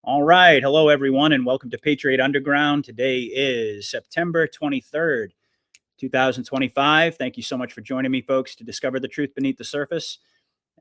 All right. Hello, everyone, and welcome to Patriot Underground. Today is September 23rd, 2025. Thank you so much for joining me, folks, to discover the truth beneath the surface.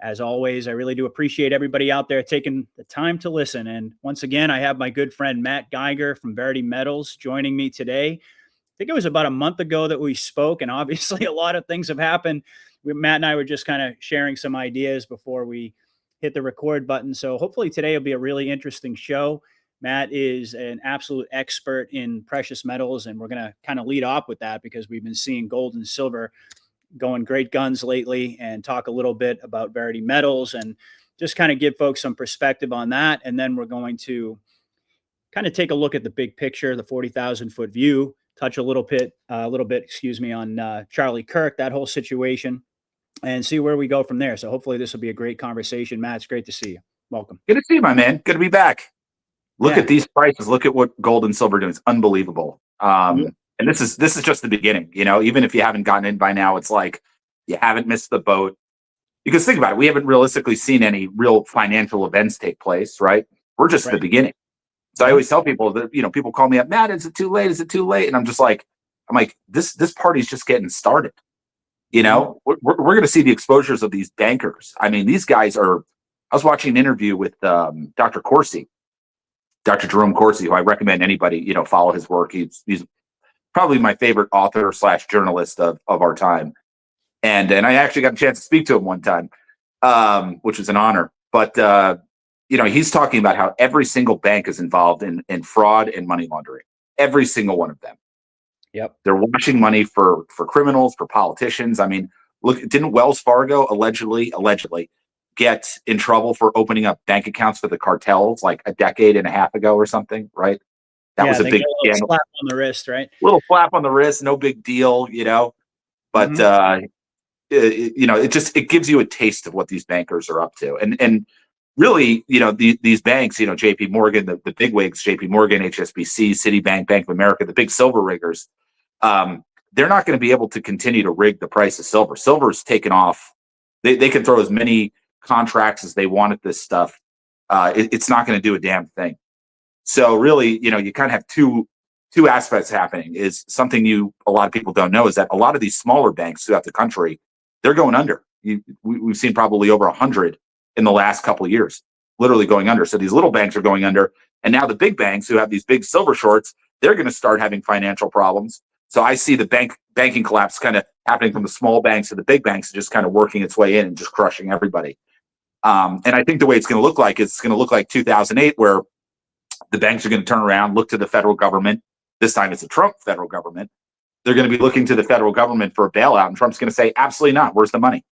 As always, I really do appreciate everybody out there taking the time to listen. And once again, I have my good friend Matt Geiger from Verity Metals joining me today. I think it was about a month ago that we spoke, and obviously a lot of things have happened. Matt and I were just kind of sharing some ideas before we hit the record button. So hopefully today will be a really interesting show. Matt is an absolute expert in precious metals, and we're going to kind of lead off with that because we've been seeing gold and silver going great guns lately, and talk a little bit about Verity Metals and just kind of give folks some perspective on that. And then we're going to kind of take a look at the big picture, the 40,000-foot view, touch excuse me, on Charlie Kirk, that whole situation, and see where we go from there. So hopefully this will be a great conversation. Matt, it's great to see you. Welcome. Good to see you, my man. Good to be back. Look Yeah. at these prices. Look at what gold and silver are doing. It's unbelievable. Mhm. And this is just the beginning. You know, even if you haven't gotten in by now, it's like you haven't missed the boat. Because think about it, we haven't realistically seen any real financial events take place, right? We're just at the Right. beginning. So I always tell people that, people call me up, Matt, is it too late? Is it too late? And I'm like, this party's just getting started. You know, we're going to see the exposures of these bankers. I mean, these guys are. I was watching an interview with Dr. Corsi, Dr. Jerome Corsi, who I recommend anybody follow his work. He's probably my favorite author / journalist of our time, and I actually got a chance to speak to him one time, which was an honor. But he's talking about how every single bank is involved in fraud and money laundering. Every single one of them. Yep. They're washing money for criminals, for politicians. I mean, look, didn't Wells Fargo allegedly get in trouble for opening up bank accounts for the cartels like a decade and a half ago or something, right? That was a big little slap on the wrist, right? Little slap on the wrist, no big deal, But it gives you a taste of what these bankers are up to, and really, these banks, J.P. Morgan, the big wigs, J.P. Morgan, HSBC, Citibank, Bank of America, the big silver riggers, they're not going to be able to continue to rig the price of silver. Silver's taken off. They can throw as many contracts as they want at this stuff. It's not going to do a damn thing. So really, you kind of have two aspects happening. Is something a lot of people don't know is that a lot of these smaller banks throughout the country, they're going under. We've seen probably over 100 in the last couple of years, literally going under. So these little banks are going under, and now the big banks who have these big silver shorts, they're going to start having financial problems. So I see the banking collapse kind of happening from the small banks to the big banks, just kind of working its way in and just crushing everybody. And I think the way it's going to look like is it's going to look like 2008, where the banks are going to turn around, look to the federal government. This time it's a Trump federal government. They're going to be looking to the federal government for a bailout, and Trump's going to say, absolutely not. Where's the money?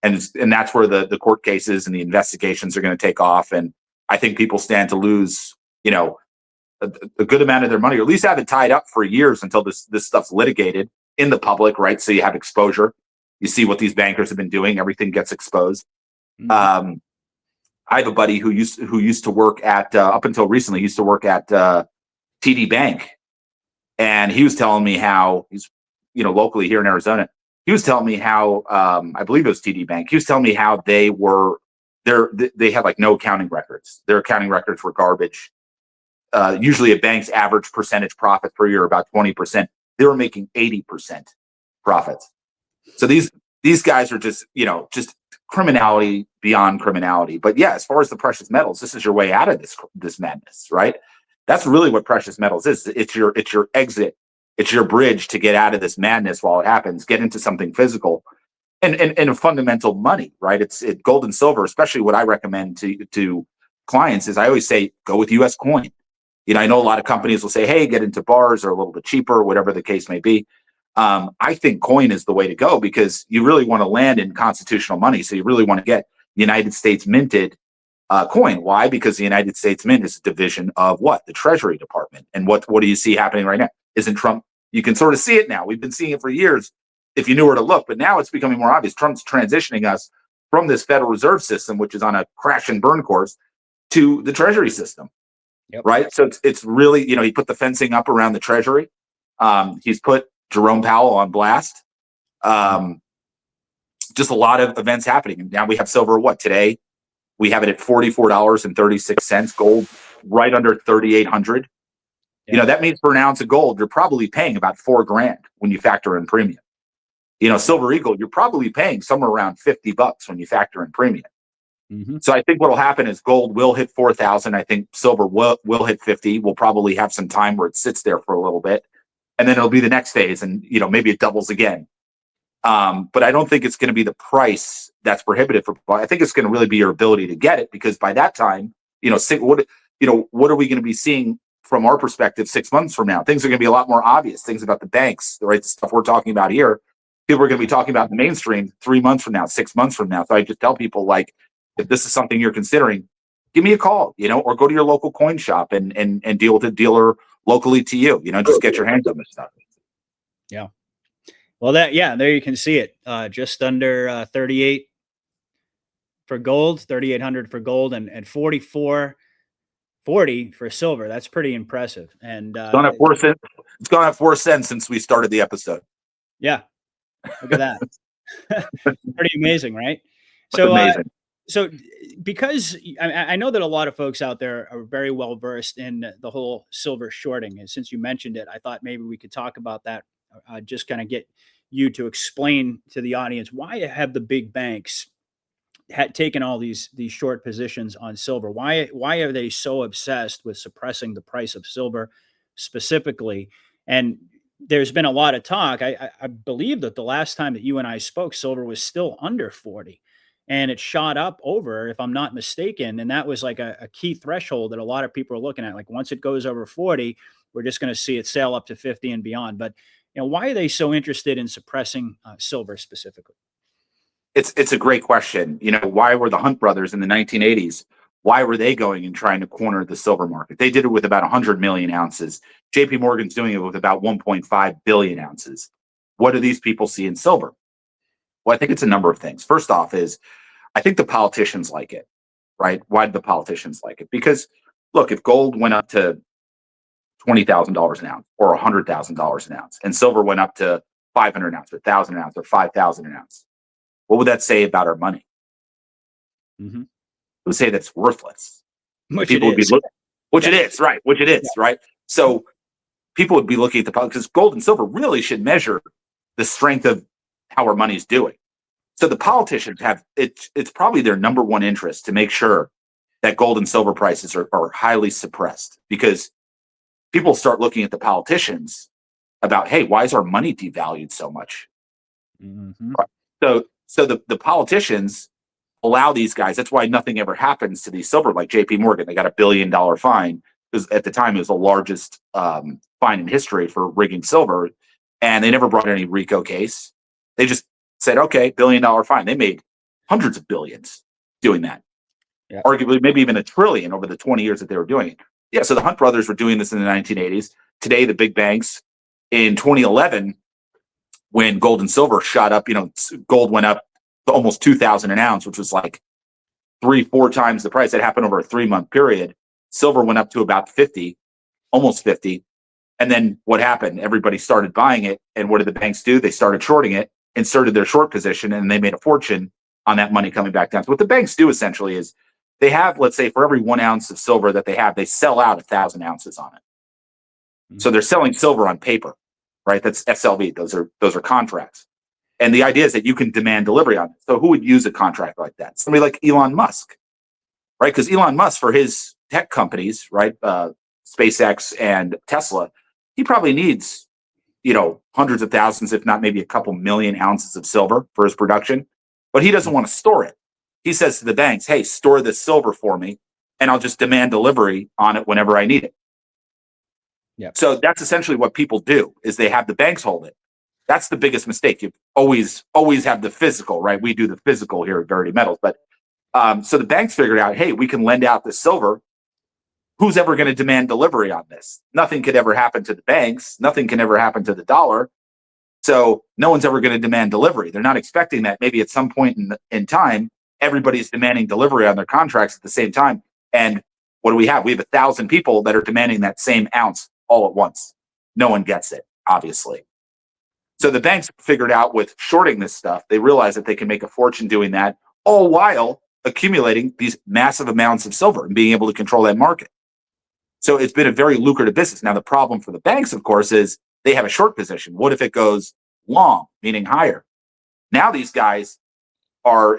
And that's where the court cases and the investigations are going to take off. And I think people stand to lose, a good amount of their money, or at least have it tied up for years until this stuff's litigated in the public, right? So you have exposure. You see what these bankers have been doing. Everything gets exposed. I have a buddy who used to work at up until recently used to work at TD Bank, and he was telling me how he's locally here in Arizona. He was telling me how I believe it was TD Bank. He was telling me how they had like no accounting records. Their accounting records were garbage. Usually a bank's average percentage profit per year about 20%. They were making 80% profits. So these guys are just criminality beyond criminality. But yeah, as far as the precious metals, this is your way out of this madness, right? That's really what precious metals is. It's your exit. It's your bridge to get out of this madness while it happens, get into something physical and a fundamental money, right? It's gold and silver, especially what I recommend to clients is I always say, go with US coin. I know a lot of companies will say, hey, get into bars or a little bit cheaper, whatever the case may be. I think coin is the way to go because you really want to land in constitutional money. So you really want to get United States minted coin. Why? Because the United States Mint is a division of what? The Treasury Department. And what do you see happening right now? Isn't Trump? You can sort of see it now. We've been seeing it for years if you knew where to look. But now it's becoming more obvious. Trump's transitioning us from this Federal Reserve system, which is on a crash and burn course, to the Treasury system. Yep. Right? So it's really, he put the fencing up around the Treasury. He's put Jerome Powell on blast. Just a lot of events happening. And now we have silver, today? We have it at $44.36. Gold right under 3,800. You know, that means for an ounce of gold, you're probably paying about $4,000 when you factor in premium. You know, Silver Eagle, you're probably paying somewhere around $50 when you factor in premium. So I think what will happen is gold will hit 4,000. I think silver will hit 50. We'll probably have some time where it sits there for a little bit, and then it'll be the next phase, and you know, maybe it doubles again. But I don't think it's going to be the price that's prohibitive for. I think it's going to really be your ability to get it, because by that time, you know, what are we going to be seeing from our perspective 6 months from now? Things are going to be a lot more obvious. Things about the banks, right? The stuff we're talking about here, people are going to be talking about in the mainstream 3 months from now, 6 months from now. So I just tell people, like, if this is something you're considering, give me a call, you know, or go to your local coin shop and deal with a dealer locally to you. You know, just get your hands on this stuff. Yeah. Well, there you can see it. Just under 38 for gold, 3,800 for gold, and 44.40 for silver. That's pretty impressive. And It's gone up 4 cents. It's gone up 4 cents since we started the episode. Yeah, look at that. Pretty amazing, right? Amazing. So because I know that a lot of folks out there are very well versed in the whole silver shorting, and since you mentioned it, I thought maybe we could talk about that. Just kind of get you to explain to the audience, why have the big banks had taken all these short positions on silver? Why are they so obsessed with suppressing the price of silver specifically? And there's been a lot of talk. I believe that the last time that you and I spoke, silver was still under 40, and it shot up over, if I'm not mistaken. And that was like a key threshold that a lot of people are looking at. Like, once it goes over 40, we're just going to see it sail up to 50 and beyond. But why are they so interested in suppressing silver specifically? It's a great question. You know, why were the Hunt brothers in the 1980s? Why were they going and trying to corner the silver market? They did it with about 100 million ounces. JP Morgan's doing it with about 1.5 billion ounces. What do these people see in silver? Well, I think it's a number of things. First off is, I think the politicians like it, right? Why do the politicians like it? Because look, if gold went up to $20,000 an ounce or $100,000 an ounce, and silver went up to 500 an ounce or 1,000 an ounce or 5,000 an ounce, what would that say about our money? Mm-hmm. It would say that's worthless. Which People it would is. be which it is, right? Which it is, right? So people would be looking at the because gold and silver really should measure the strength of how our money's doing. So the politicians have it's probably their number one interest to make sure that gold and silver prices are highly suppressed, because people start looking at the politicians about, hey, why is our money devalued so much? Mm-hmm. So the politicians allow these guys. That's why nothing ever happens to these silver, like JP Morgan. They got $1 billion fine, because at the time it was the largest fine in history for rigging silver, and they never brought any RICO case. They just said, okay, $1 billion fine. They made hundreds of billions doing that. Yeah. Arguably, maybe even $1 trillion over the 20 years that they were doing it. Yeah, so the Hunt brothers were doing this in the 1980s. Today, the big banks, in 2011, when gold and silver shot up, you know, gold went up to almost 2,000 an ounce, which was like 3-4 times the price. That happened over a 3-month period. Silver went up to about 50, almost 50. And then what happened? Everybody started buying it. And what did the banks do? They started shorting it, inserted their short position, and they made a fortune on that money coming back down. So what the banks do essentially is, they have, let's say, for every 1 ounce of silver that they have, they sell out 1,000 ounces on it. Mm-hmm. So they're selling silver on paper, right? That's SLV. Those are contracts. And the idea is that you can demand delivery on it. So who would use a contract like that? Somebody like Elon Musk, right? Because Elon Musk, for his tech companies, right, SpaceX and Tesla, he probably needs, you know, hundreds of thousands, if not maybe a couple million ounces of silver for his production. But he doesn't want to store it. He says to the banks, hey, store this silver for me, and I'll just demand delivery on it whenever I need it. Yep. So that's essentially what people do, is they have the banks hold it. That's the biggest mistake. You always have the physical, right? We do the physical here at Verity Metals. But so the banks figured out, hey, we can lend out the silver. Who's ever going to demand delivery on this? Nothing could ever happen to the banks. Nothing can ever happen to the dollar. So no one's ever going to demand delivery. They're not expecting that maybe at some point in time, everybody's demanding delivery on their contracts at the same time. And what do we have? We have 1,000 people that are demanding that same ounce all at once. No one gets it, obviously. So the banks figured out, with shorting this stuff, they realized that they can make a fortune doing that, all while accumulating these massive amounts of silver and being able to control that market. So it's been a very lucrative business. Now, the problem for the banks, of course, is they have a short position. What if it goes long, meaning higher? Now these guys are,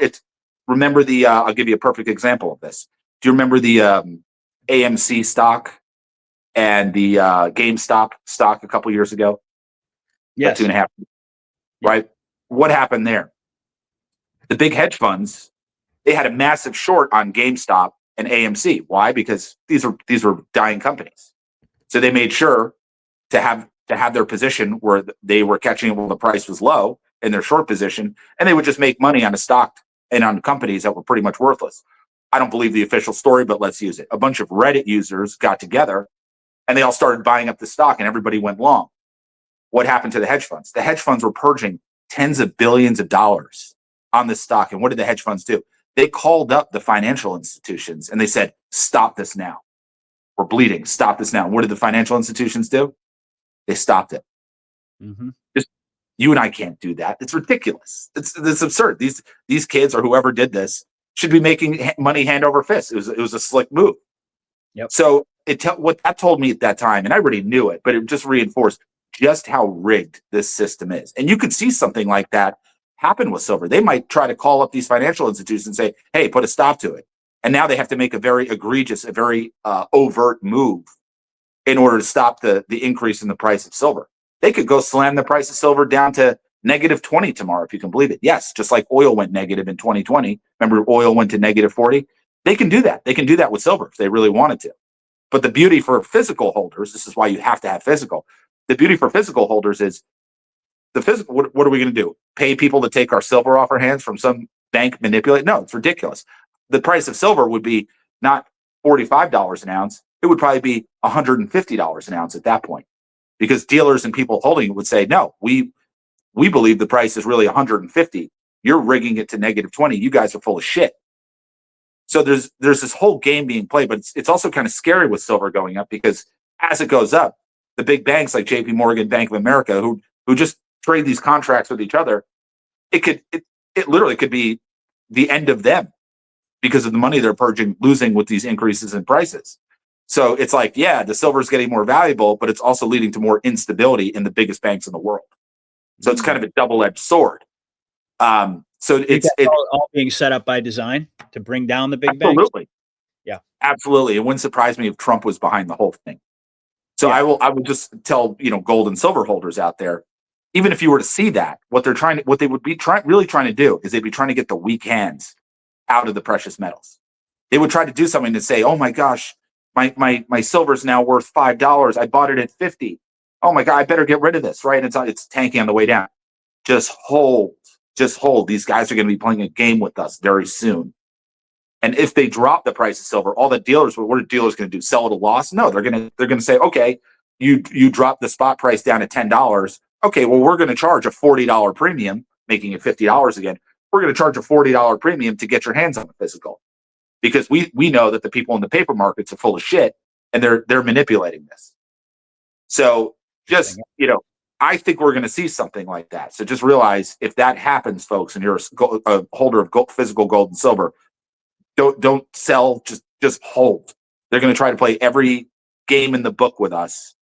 remember I'll give you a perfect example of this. Do you remember the AMC stock and the GameStop stock a couple years ago? Yes. 2.5, right? What happened there? The big hedge funds, they had a massive short on GameStop and AMC. Why? Because these were dying companies. So they made sure to have their position where they were catching it when the price was low in their short position, and they would just make money on a stock and on companies that were pretty much worthless. I don't believe the official story, but let's use it. A bunch of Reddit users got together and they all started buying up the stock and everybody went long. What happened to the hedge funds? The hedge funds were purging tens of billions of dollars on this stock. And what did the hedge funds do? They called up the financial institutions and they said, stop this now. We're bleeding. Stop this now. And what did the financial institutions do? They stopped it. Mm-hmm. Just, you and I can't do that. It's ridiculous. It's absurd. These kids or whoever did this should be making money hand over fist. It was a slick move. Yep. So what that told me at that time, and I already knew it, but it just reinforced just how rigged this system is. And you could see something like that happen with silver. They might try to call up these financial institutions and say, hey, put a stop to it. And now they have to make a very egregious, a very overt move in order to stop the increase in the price of silver. They could go slam the price of silver down to -20 tomorrow, if you can believe it. Yes, just like oil went negative in 2020. Remember, oil went to -40? They can do that. They can do that with silver if they really wanted to. But the beauty for physical holders, this is why you have to have physical. The beauty for physical holders is the physical. What are we going to do? Pay people to take our silver off our hands from some bank manipulate? No, it's ridiculous. The price of silver would be not $45 an ounce. It would probably be $150 an ounce at that point, because dealers and people holding it would say, no, we believe the price is really 150. You're rigging it to -20. You guys are full of shit. So there's this whole game being played, but it's also kind of scary with silver going up, because as it goes up, the big banks like JP Morgan, Bank of America, who just trade these contracts with each other, it literally could be the end of them because of the money they're losing with these increases in prices. So it's like, yeah, the silver is getting more valuable, but it's also leading to more instability in the biggest banks in the world. So it's kind of a double-edged sword. So it's all being set up by design to bring down the big banks. Absolutely. Yeah. Absolutely. It wouldn't surprise me if Trump was behind the whole thing. So I will just tell, gold and silver holders out there, even if you were to see that, what they would be really trying to do is they'd be trying to get the weak hands out of the precious metals. They would try to do something to say, oh my gosh, my silver's now worth $5. I bought it at 50. Oh my God, I better get rid of this, right? It's tanking on the way down. Just hold. These guys are going to be playing a game with us very soon. And if they drop the price of silver, all the dealers, what are dealers going to do? Sell at a loss? No, they're going to say, okay, you drop the spot price down to $10. Okay, well, we're going to charge a $40 premium, making it $50 again. We're going to charge a $40 premium to get your hands on the physical, because we know that the people in the paper markets are full of shit and they're manipulating this. So just, I think we're going to see something like that. So just realize, if that happens, folks, and you're a holder of physical gold and silver, don't sell, just hold. They're going to try to play every game in the book with us.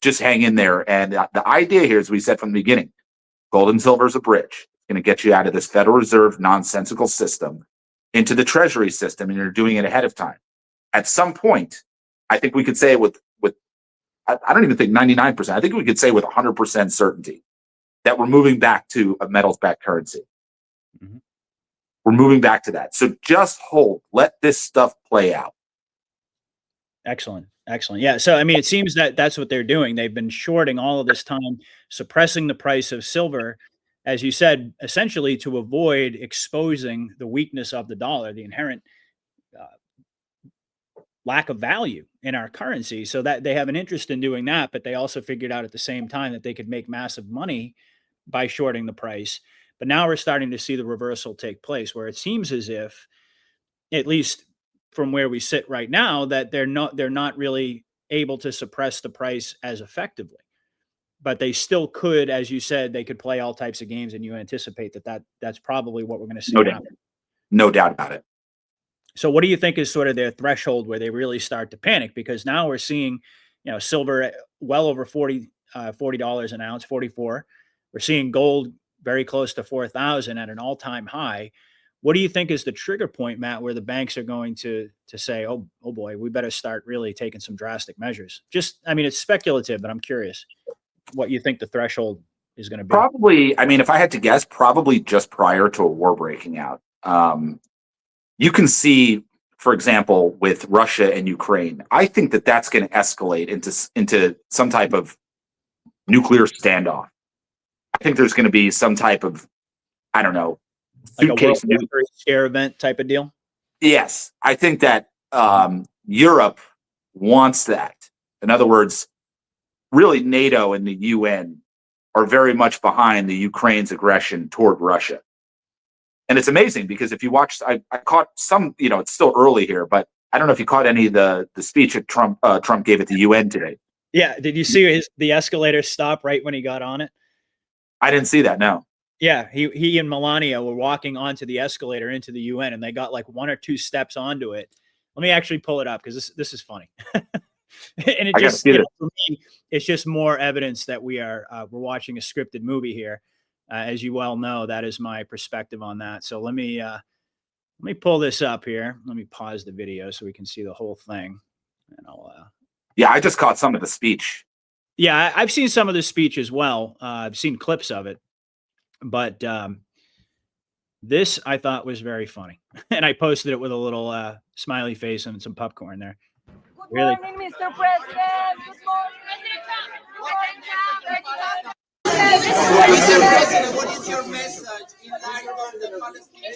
Just hang in there. And the idea here, as we said from the beginning, gold and silver is a bridge. It's going to get you out of this Federal Reserve nonsensical system into the Treasury system, and you're doing it ahead of time. At some point, I think we could say with I don't even think 99%. I think we could say with 100% certainty that we're moving back to a metals-backed currency. Mm-hmm. We're moving back to that. So just hold. Let this stuff play out. Excellent. Yeah. So, I mean, it seems that that's what they're doing. They've been shorting all of this time, suppressing the price of silver, as you said, essentially to avoid exposing the weakness of the dollar, the inherent lack of value in our currency. So that they have an interest in doing that, but they also figured out at the same time that they could make massive money by shorting the price. But now we're starting to see the reversal take place, where it seems as if, at least from where we sit right now, that they're not really able to suppress the price as effectively. But they still could, as you said, they could play all types of games, and you anticipate that's probably what we're going to see happen. No doubt about it. So what do you think is sort of their threshold where they really start to panic? Because now we're seeing, silver at well over $40 an ounce, 44. We're seeing gold very close to 4,000 at an all-time high. What do you think is the trigger point, Matt, where the banks are going to say, oh boy, we better start really taking some drastic measures? Just, I mean, it's speculative, but I'm curious what you think the threshold is going to be. Probably, I mean, if I had to guess, probably just prior to a war breaking out. You can see, for example, with Russia and Ukraine, I think that that's going to escalate into some type of nuclear standoff. I think there's going to be some type of, I don't know, Like a world suitcase nuke. history scare event type of deal? Yes, I think that Europe wants that. In other words, really, NATO and the UN are very much behind the Ukraine's aggression toward Russia. And it's amazing because if you watch, I caught some, it's still early here, but I don't know if you caught any of the speech that Trump gave at the UN today. Yeah. Did you see the escalator stop right when he got on it? I didn't see that. No. Yeah, he and Melania were walking onto the escalator into the UN, and they got like one or two steps onto it. Let me actually pull it up because this is funny, and it I got to just see this. for me, it's just more evidence that we're watching a scripted movie here. As you well know, that is my perspective on that. So let me pull this up here. Let me pause the video so we can see the whole thing, and I'll. Yeah, I just caught some of the speech. Yeah, I've seen some of the speech as well. I've seen clips of it. But this I thought was very funny, and I posted it with a little smiley face and some popcorn there. Good Really? morning, Mr. President. Good morning. Mr. President, what is your message in light of the Palestinian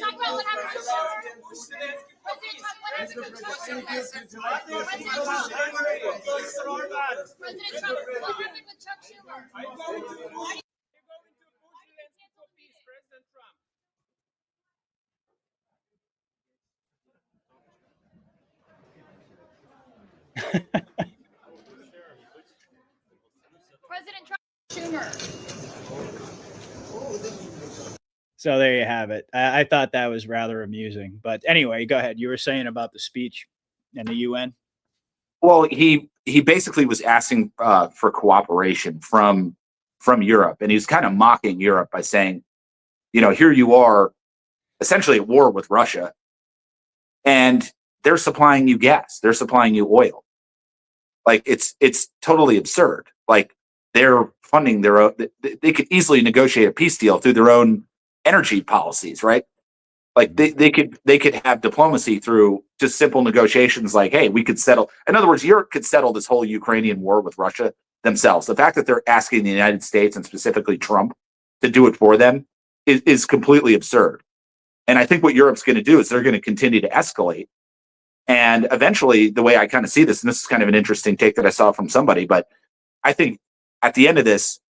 President Trump, Schumer. So there you have it. I thought that was rather amusing. But anyway, go ahead. You were saying about the speech and the UN. Well, he basically was asking for cooperation from Europe, and he was kind of mocking Europe by saying, here you are, essentially at war with Russia, and they're supplying you gas, they're supplying you oil. Like it's totally absurd. Like they're funding their own. They could easily negotiate a peace deal through their own energy policies, right? Like they could have diplomacy through just simple negotiations. Like, hey, we could settle. In other words, Europe could settle this whole Ukrainian war with Russia themselves. The fact that they're asking the United States and specifically Trump to do it for them is completely absurd. And I think what Europe's going to do is they're going to continue to escalate. And eventually, the way I kind of see this, and this is kind of an interesting take that I saw from somebody, but I think at the end of this,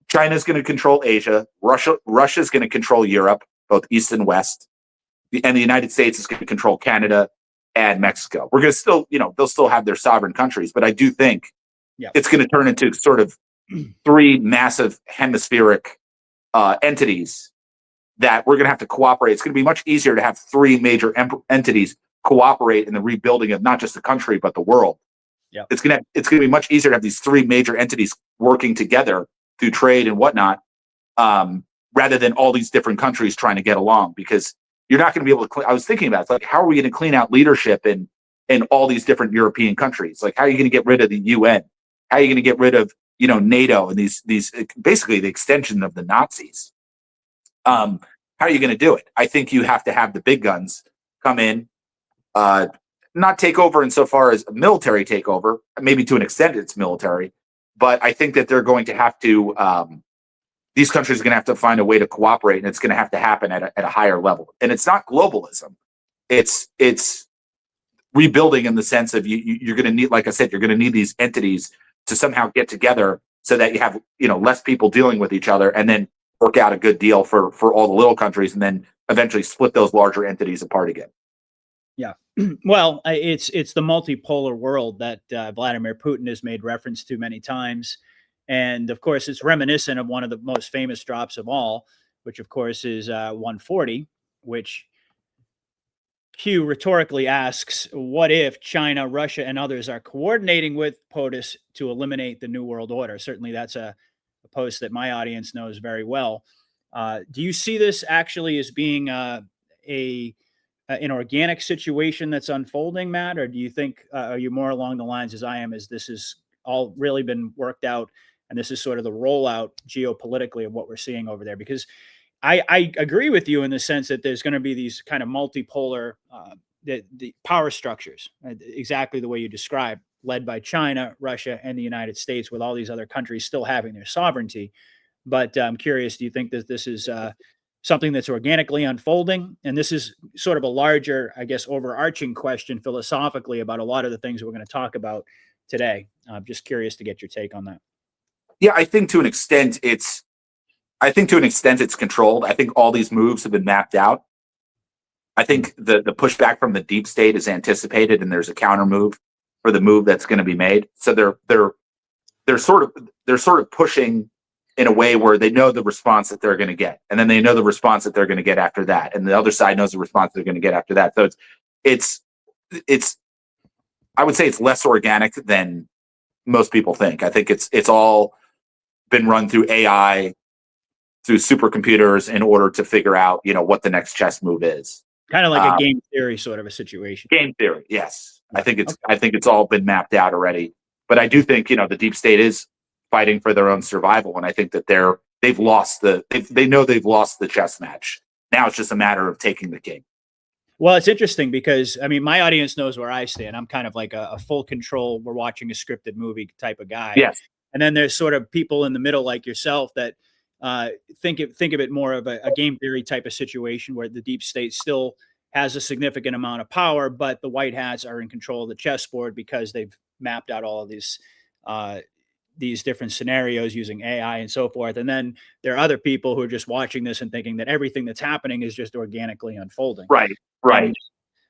China's going to control Asia. Russia's going to control Europe, both East and West. And the United States is going to control Canada and Mexico. We're going to still, they'll still have their sovereign countries, but I do think it's going to turn into sort of three massive hemispheric entities that we're going to have to cooperate. It's going to be much easier to have three major entities cooperate in the rebuilding of not just the country, but the world. Yep. It's going to be much easier to have these three major entities working together through trade and whatnot, rather than all these different countries trying to get along, because you're not going to be able to I was thinking about it, like, how are we going to clean out leadership in all these different European countries? Like, how are you going to get rid of the UN? How are you going to get rid of, NATO and these basically the extension of the Nazis? How are you going to do it? I think you have to have the big guns come in, not take over insofar as a military takeover, maybe to an extent it's military, but I think that they're going to have to, these countries are going to have to find a way to cooperate, and it's going to have to happen at a higher level. And it's not globalism. It's rebuilding in the sense of you're going to need, like I said, you're going to need these entities to somehow get together so that you have, less people dealing with each other, and then work out a good deal for all the little countries, and then eventually split those larger entities apart again. Yeah. Well, it's the multipolar world that Vladimir Putin has made reference to many times. And of course, it's reminiscent of one of the most famous drops of all, which of course is 140, which Q rhetorically asks, what if China, Russia, and others are coordinating with POTUS to eliminate the New World Order? Certainly, that's a post that my audience knows very well. Do you see this actually as being a an organic situation that's unfolding, Matt, or do you think are you more along the lines as I am, as this has all really been worked out, and this is sort of the rollout geopolitically of what we're seeing over there? Because I agree with you in the sense that there's going to be these kind of multipolar the power structures, exactly the way you described, led by China, Russia, and the United States, with all these other countries still having their sovereignty. But I'm curious, do you think that this is something that's organically unfolding? And this is sort of a larger, I guess, overarching question philosophically about a lot of the things we're going to talk about today. I'm just curious to get your take on that. Yeah, I think to an extent it's controlled. I think all these moves have been mapped out. I think the pushback from the deep state is anticipated, and there's a counter move for the move that's going to be made. So they're sort of pushing in a way where they know the response that they're going to get, and then they know the response that they're going to get after that, and the other side knows the response they're going to get after that. So it's I would say it's less organic than most people think. I think it's all been run through AI, through supercomputers, in order to figure out what the next chess move is. Kind of like a game theory sort of a situation. Game theory, yes. I think it's all been mapped out already. But I do think the deep state is fighting for their own survival, and I think that they know they've lost the chess match. Now it's just a matter of taking the king. Well, it's interesting because I mean, my audience knows where I stand. I'm kind of like a full control. We're watching a scripted movie type of guy. Yes. And then there's sort of people in the middle like yourself that think of it more of a game theory type of situation where the deep state still has a significant amount of power, but the white hats are in control of the chessboard because they've mapped out all of these different scenarios using AI and so forth. And then there are other people who are just watching this and thinking that everything that's happening is just organically unfolding. Right. And,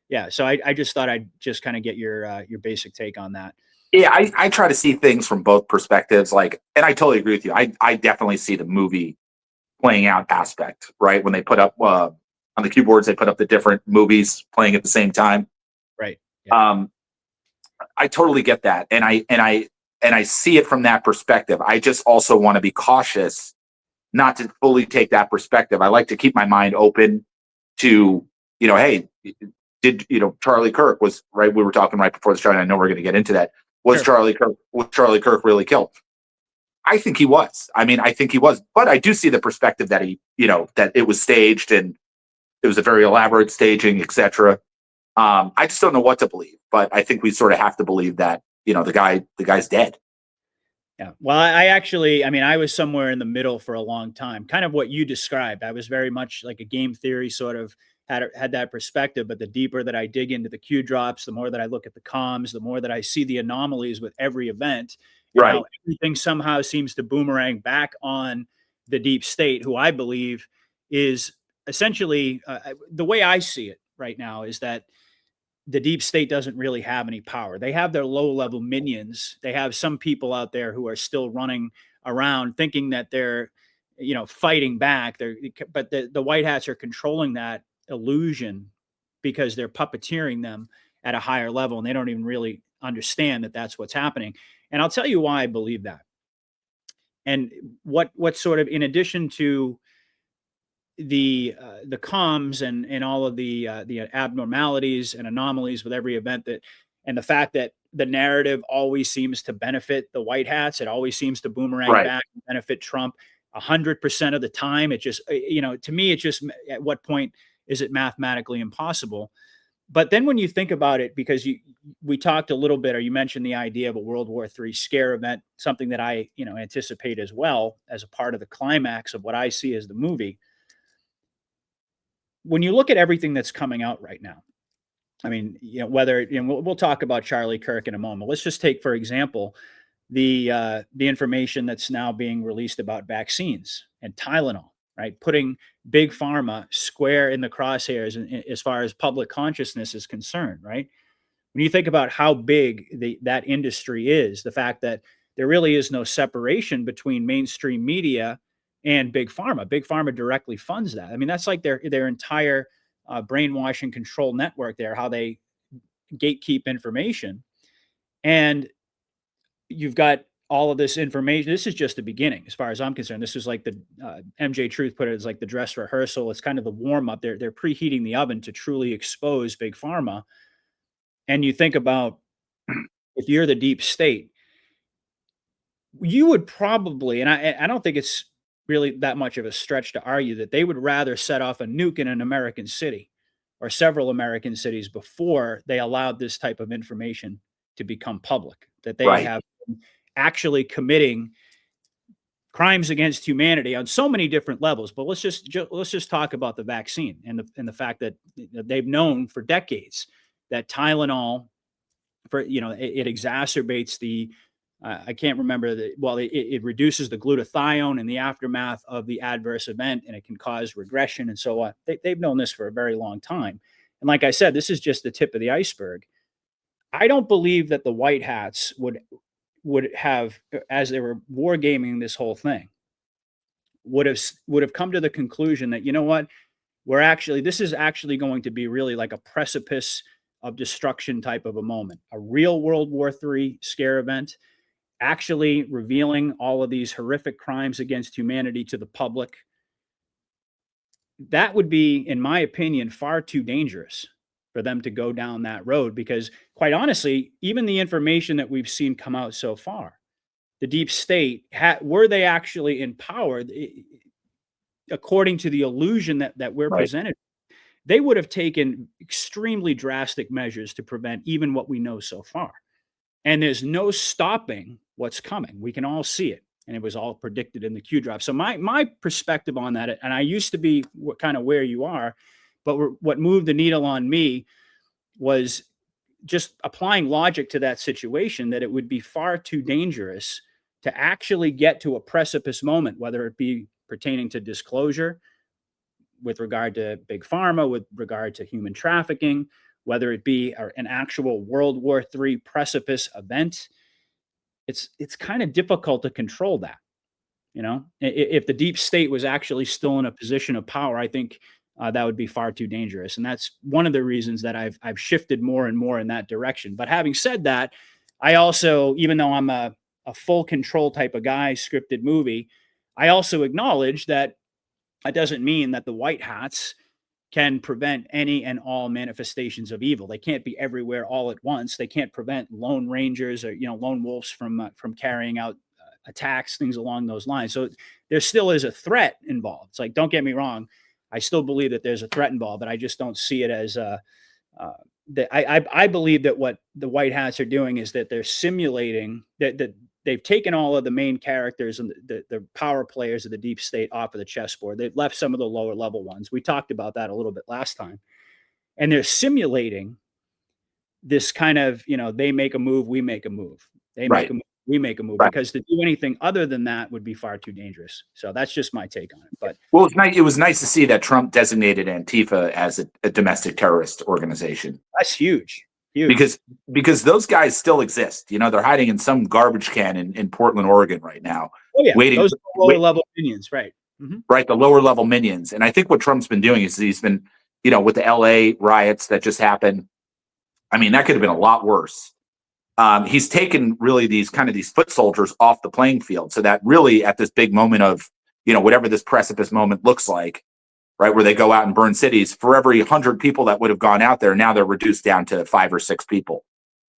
yeah. So I just thought I'd just kind of get your basic take on that. Yeah, I try to see things from both perspectives. And I totally agree with you. I definitely see the movie playing out aspect, right? When they put up on the keyboards, they put up the different movies playing at the same time. Right. Yeah. I totally get that, and I see it from that perspective. I just also want to be cautious not to fully take that perspective. I like to keep my mind open to, hey, did Charlie Kirk was right? We were talking right before the show, and I know we're going to get into that. Was Charlie Kirk really killed? I think he was. I mean, I think he was, but I do see the perspective that that it was staged and it was a very elaborate staging, etc. I just don't know what to believe, but I think we sort of have to believe that the guy's dead. Yeah. Well, I was somewhere in the middle for a long time, kind of what you described. I was very much like a game theory sort of had that perspective, but the deeper that I dig into the Q drops, the more that I look at the comms, the more that I see the anomalies with every event, and Right. how everything somehow seems to boomerang back on the deep state, who I believe is essentially the way I see it right now is that the deep state doesn't really have any power. They have their low level minions. They have some people out there who are still running around thinking that they're, fighting back. But the white hats are controlling that illusion because they're puppeteering them at a higher level, and they don't even really understand that that's what's happening. And I'll tell you why I believe that. And what sort of, in addition to the comms and all of the abnormalities and anomalies with every event, that and the fact that the narrative always seems to benefit the white hats, it always seems to boomerang Right. back and benefit Trump 100% of the time. It just to me, it's just, at what point is it mathematically impossible? But then when you think about it, because we talked a little bit, or you mentioned the idea of a World War III scare event, something that I anticipate as well as a part of the climax of what I see as the movie. When you look at everything that's coming out right now, I mean, whether we'll talk about Charlie Kirk in a moment. Let's just take, for example, the information that's now being released about vaccines and Tylenol, right? Putting big pharma square in the crosshairs as far as public consciousness is concerned, right? When you think about how big that industry is, the fact that there really is no separation between mainstream media and big pharma. Big pharma directly funds that. I mean, that's like their entire brainwashing control network there, how they gatekeep information. And you've got all of this information. This is just the beginning, as far as I'm concerned. This is like the MJ Truth put it as like the dress rehearsal. It's kind of the warm up. They're preheating the oven to truly expose big pharma. And you think about, if you're the deep state, you would probably, and I don't think it's really that much of a stretch to argue that they would rather set off a nuke in an American city or several American cities before they allowed this type of information to become public, that they Right. have been actually committing crimes against humanity on so many different levels. But let's just talk about the vaccine and the fact that they've known for decades that Tylenol, for it exacerbates the I can't remember it reduces the glutathione in the aftermath of the adverse event, and it can cause regression and so on. They've known this for a very long time. And like I said, this is just the tip of the iceberg. I don't believe that the white hats would have, as they were wargaming this whole thing, would have come to the conclusion that, you know what, this is actually going to be really like a precipice of destruction type of a moment, a real World War III scare event, actually revealing all of these horrific crimes against humanity to the public. That would be, in my opinion, far too dangerous for them to go down that road, because quite honestly, even the information that we've seen come out so far, the deep state, were they actually in power, according to the illusion that we're Right. presented, they would have taken extremely drastic measures to prevent even what we know so far. And there's no stopping what's coming. We can all see it. And it was all predicted in the Q drop. So my perspective on that, and I used to be kind of where you are, but what moved the needle on me was just applying logic to that situation, that it would be far too dangerous to actually get to a precipice moment, whether it be pertaining to disclosure with regard to big pharma, with regard to human trafficking, whether it be an actual World War III precipice event. It's kind of difficult to control that. If the deep state was actually still in a position of power, I think that would be far too dangerous. And that's one of the reasons that I've shifted more and more in that direction. But having said that, I also, even though I'm a full control type of guy, scripted movie, I also acknowledge that doesn't mean that the white hats can prevent any and all manifestations of evil. They can't be everywhere all at once. They can't prevent lone rangers or lone wolves from carrying out attacks, things along those lines. So there still is a threat involved. It's like, don't get me wrong, I still believe that there's a threat involved, but I just don't see it as I believe that what the white hats are doing is that they're simulating that they've taken all of the main characters and the power players of the deep state off of the chessboard. They've left some of the lower level ones. We talked about that a little bit last time. And they're simulating this kind of, they make a move, we make a move. They make a move, we make a move. Right. Because to do anything other than that would be far too dangerous. So that's just my take on it. But Well, it was nice to see that Trump designated Antifa as a domestic terrorist organization. that's huge. Huge. Because those guys still exist. They're hiding in some garbage can in Portland, Oregon right now. Oh yeah, waiting, those are the lower level minions, right? Mm-hmm. Right, the lower level minions. And I think what Trump's been doing is he's been, with the LA riots that just happened, I mean, that could have been a lot worse. He's taken really these foot soldiers off the playing field, so that really at this big moment of, whatever this precipice moment looks like, right, where they go out and burn cities, for every 100 people that would have gone out there, now they're reduced down to 5 or 6 people.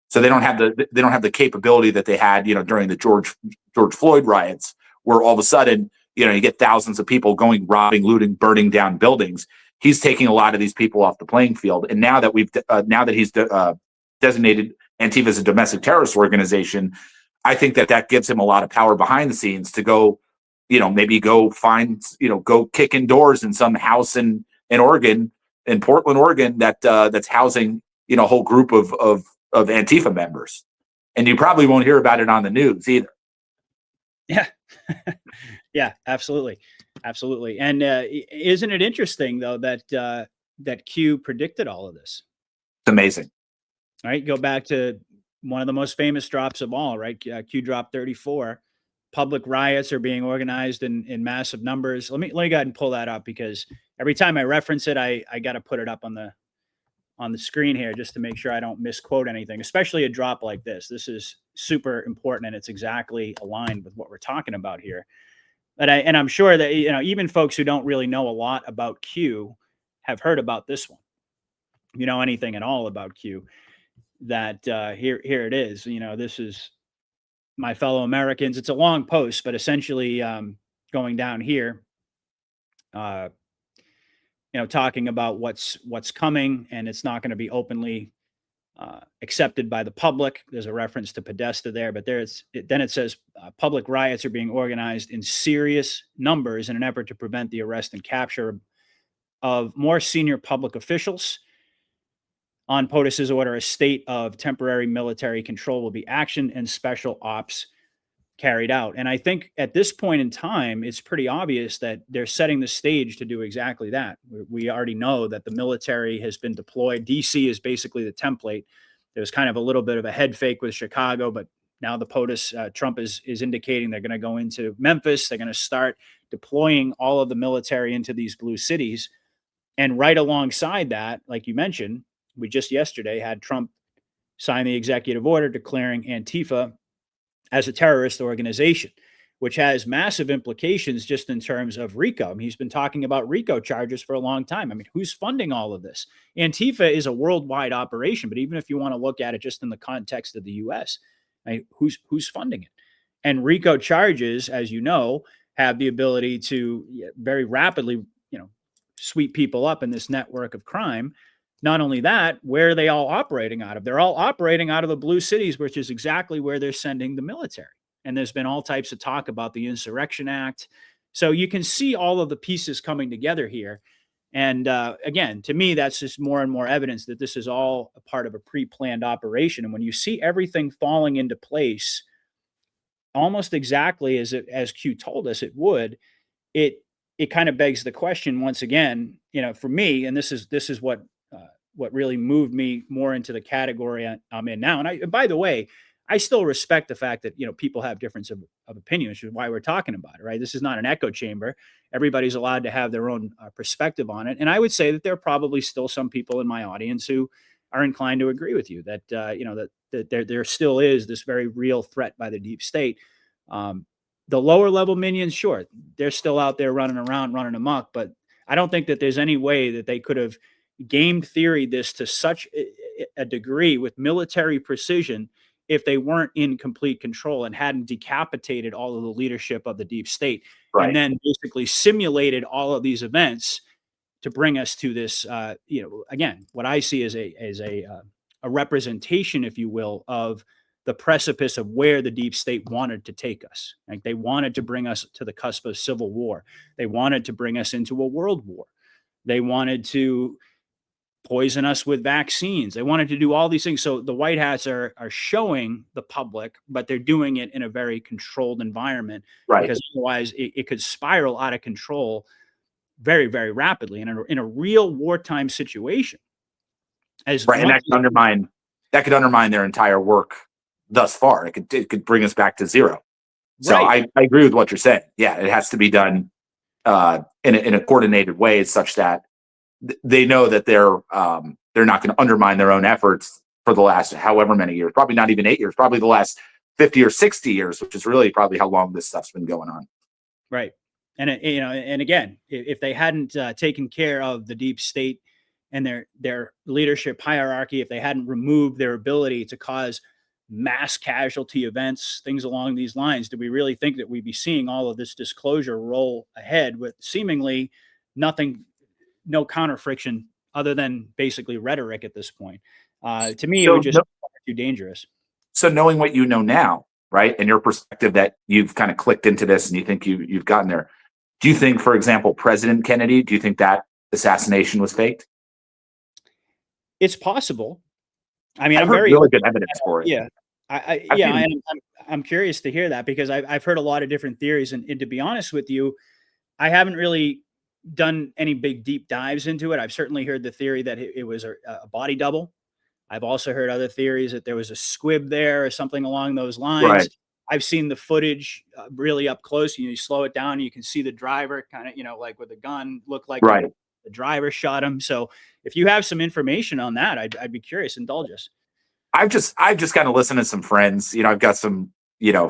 So they don't have the capability that they had, during the George Floyd riots, where all of a sudden, you get thousands of people going, robbing, looting, burning down buildings. He's taking a lot of these people off the playing field. And now that he's designated Antifa as a domestic terrorist organization, I think that gives him a lot of power behind the scenes to go, maybe go find, go kick in doors in some house in Oregon, in Portland, Oregon, that's housing, a whole group of Antifa members. And you probably won't hear about it on the news either. Yeah. Yeah, absolutely. Absolutely. And isn't it interesting though, that Q predicted all of this? It's amazing. All right. Go back to one of the most famous drops of all, right? Q drop 34. Public riots are being organized in massive numbers. Let me go ahead and pull that up, because every time I reference it, I got to put it up on the screen here just to make sure I don't misquote anything, especially a drop like this. This is super important, and it's exactly aligned with what we're talking about here. And I'm sure that, even folks who don't really know a lot about Q have heard about this one. If you know anything at all about Q, that here it is. This is my fellow Americans. It's a long post, but essentially going down here, uh, talking about what's coming, and it's not going to be openly accepted by the public. There's a reference to Podesta there, but then it says public riots are being organized in serious numbers in an effort to prevent the arrest and capture of more senior public officials. On POTUS's order, a state of temporary military control will be actioned and special ops carried out. And I think at this point in time, it's pretty obvious that they're setting the stage to do exactly that. We already know that the military has been deployed. DC is basically the template. There was kind of a little bit of a head fake with Chicago, but now the POTUS, Trump is indicating they're going to go into Memphis. They're going to start deploying all of the military into these blue cities. And right alongside that, like you mentioned, we just yesterday had Trump sign the executive order declaring Antifa as a terrorist organization, which has massive implications just in terms of RICO. I mean, he's been talking about RICO charges for a long time. I mean, who's funding all of this? Antifa is a worldwide operation, but even if you want to look at it just in the context of the U.S., I mean, who's funding it? And RICO charges, as you know, have the ability to very rapidly, sweep people up in this network of crime. Not only that, where are they all operating out of? They're all operating out of the blue cities, which is exactly where they're sending the military. And there's been all types of talk about the Insurrection Act. So you can see all of the pieces coming together here. And again, to me, that's just more and more evidence that this is all a part of a pre-planned operation. And when you see everything falling into place, almost exactly as Q told us it would, it kind of begs the question once again, for me, and this is what really moved me more into the category I'm in now. And by the way, I still respect the fact that, people have difference of opinion, which is why we're talking about it, right? This is not an echo chamber. Everybody's allowed to have their own perspective on it. And I would say that there are probably still some people in my audience who are inclined to agree with you that, that there still is this very real threat by the deep state. The lower level minions, sure, they're still out there running around, running amok, but I don't think that there's any way that they could have game theoried this to such a degree with military precision if they weren't in complete control and hadn't decapitated all of the leadership of the deep state, Right. and then basically simulated all of these events to bring us to this, again, what I see as a representation, if you will, of the precipice of where the deep state wanted to take us. Like they wanted to bring us to the cusp of civil war. They wanted to bring us into a world war. They wanted to poison us with vaccines. They wanted to do all these things. So the white hats are showing the public, but they're doing it in a very controlled environment, Right. because otherwise it could spiral out of control very, very rapidly in a real wartime situation. Right. And that could undermine their entire work thus far. It could bring us back to zero. So Right. I agree with what you're saying. Yeah, it has to be done in a coordinated way, such that they know that they're not going to undermine their own efforts for the last however many years. Probably not even 8 years. Probably the last 50 or 60 years, which is really probably how long this stuff's been going on. Right. And and again, if they hadn't taken care of the deep state and their leadership hierarchy, if they hadn't removed their ability to cause mass casualty events, things along these lines, do we really think that we'd be seeing all of this disclosure roll ahead with seemingly nothing, no counter friction other than basically rhetoric at this point? To me, it would just be too dangerous. So knowing what you know now, right, and your perspective that you've kind of clicked into this and you think you've gotten there, do you think, for example, President Kennedy, do you think that assassination was faked? It's possible. I mean, I've I'm heard very really good evidence for it. yeah. I'm curious to hear that, because I've heard a lot of different theories, and to be honest with you, I haven't really done any big deep dives into it. I've certainly heard the theory that it was a body double. I've also heard other theories that there was a squib there or something along those lines. Right. I've seen the footage really up close. You slow it down, you can see the driver kind of, like with a gun, look like Right. the driver shot him. So if you have some information on that, I'd be curious. Indulge us. I've just kind of listened to some friends. I've got some,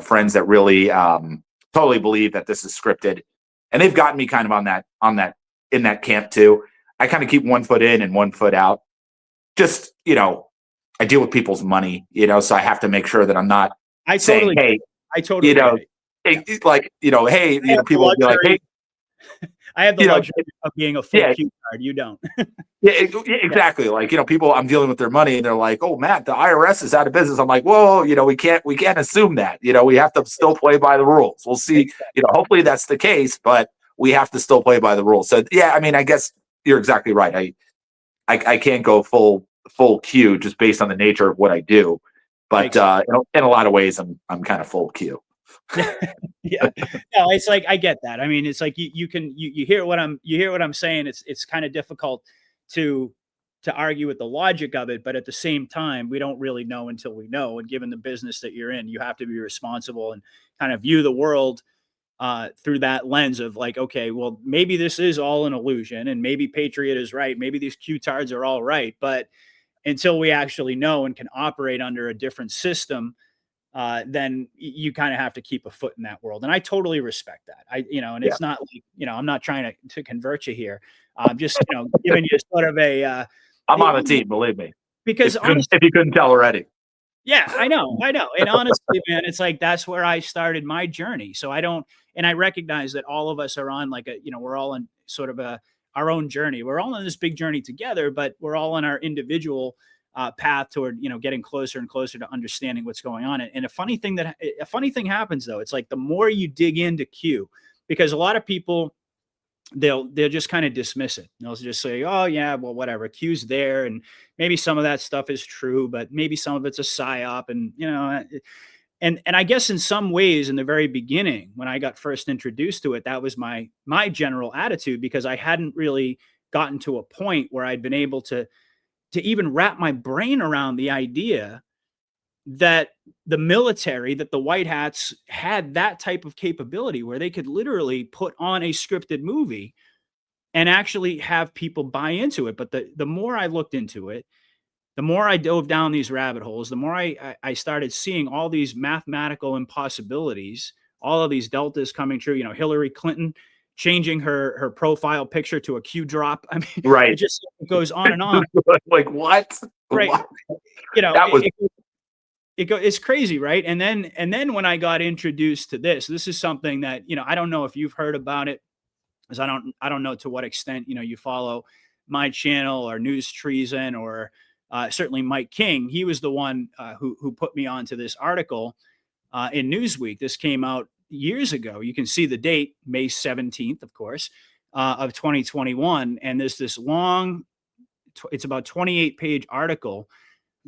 friends that really totally believe that this is scripted. And they've gotten me kind of in that camp too. I kind of keep one foot in and one foot out. Just, I deal with people's money, so I have to make sure that I'm not saying, hey, I totally get it. Like, hey, people will be like, hey, I have the luxury of being a full cue card. You don't. Yeah, exactly. Yeah. Like, people, I'm dealing with their money and they're like, oh, Matt, the IRS is out of business. I'm like, whoa, we can't assume that. We have to still play by the rules. We'll see. Hopefully that's the case, but we have to still play by the rules. So yeah, I mean, I guess you're exactly right. I can't go full Q just based on the nature of what I do. But in a lot of ways, I'm kind of full Q. Yeah, no, it's like I get that. I mean, it's like you hear what I'm saying. It's kind of difficult to argue with the logic of it, but at the same time, we don't really know until we know. And given the business that you're in, you have to be responsible and kind of view the world through that lens of like, okay, well, maybe this is all an illusion, and maybe Patriot is right. Maybe these Q-tards are all right, but until we actually know and can operate under a different system, then you kind of have to keep a foot in that world. And I totally respect that. And it's not like, I'm not trying to convert you here. I'm just, giving you sort of a, I'm on the team, believe me. Because honestly, if you couldn't tell already. Yeah, I know. And honestly, man, it's like, that's where I started my journey. So I recognize that all of us are on like we're all on sort of our own journey. We're all on this big journey together, but we're all on our individual path toward, getting closer and closer to understanding what's going on. And a funny thing happens though. It's like the more you dig into Q, because a lot of people, they'll just kind of dismiss it. They'll just say, oh yeah, well, whatever, Q's there. And maybe some of that stuff is true, but maybe some of it's a psyop. And, and I guess in some ways in the very beginning, when I got first introduced to it, that was my general attitude, because I hadn't really gotten to a point where I'd been able to even wrap my brain around the idea that the military, that the white hats had that type of capability where they could literally put on a scripted movie and actually have people buy into it. But the more I looked into it, the more I dove down these rabbit holes, the more I started seeing all these mathematical impossibilities, all of these deltas coming true. Hillary Clinton changing her profile picture to a Q drop. I mean, right. It just goes on and on. Like what? Right. What? That was it's crazy, right? And then when I got introduced to this is something that, I don't know if you've heard about it, because I don't know to what extent, you follow my channel or News Treason or certainly Mike King. He was the one who put me onto this article in Newsweek. This came out years ago. You can see the date, May 17th, of course, of 2021. And there's this long, it's about 28-page article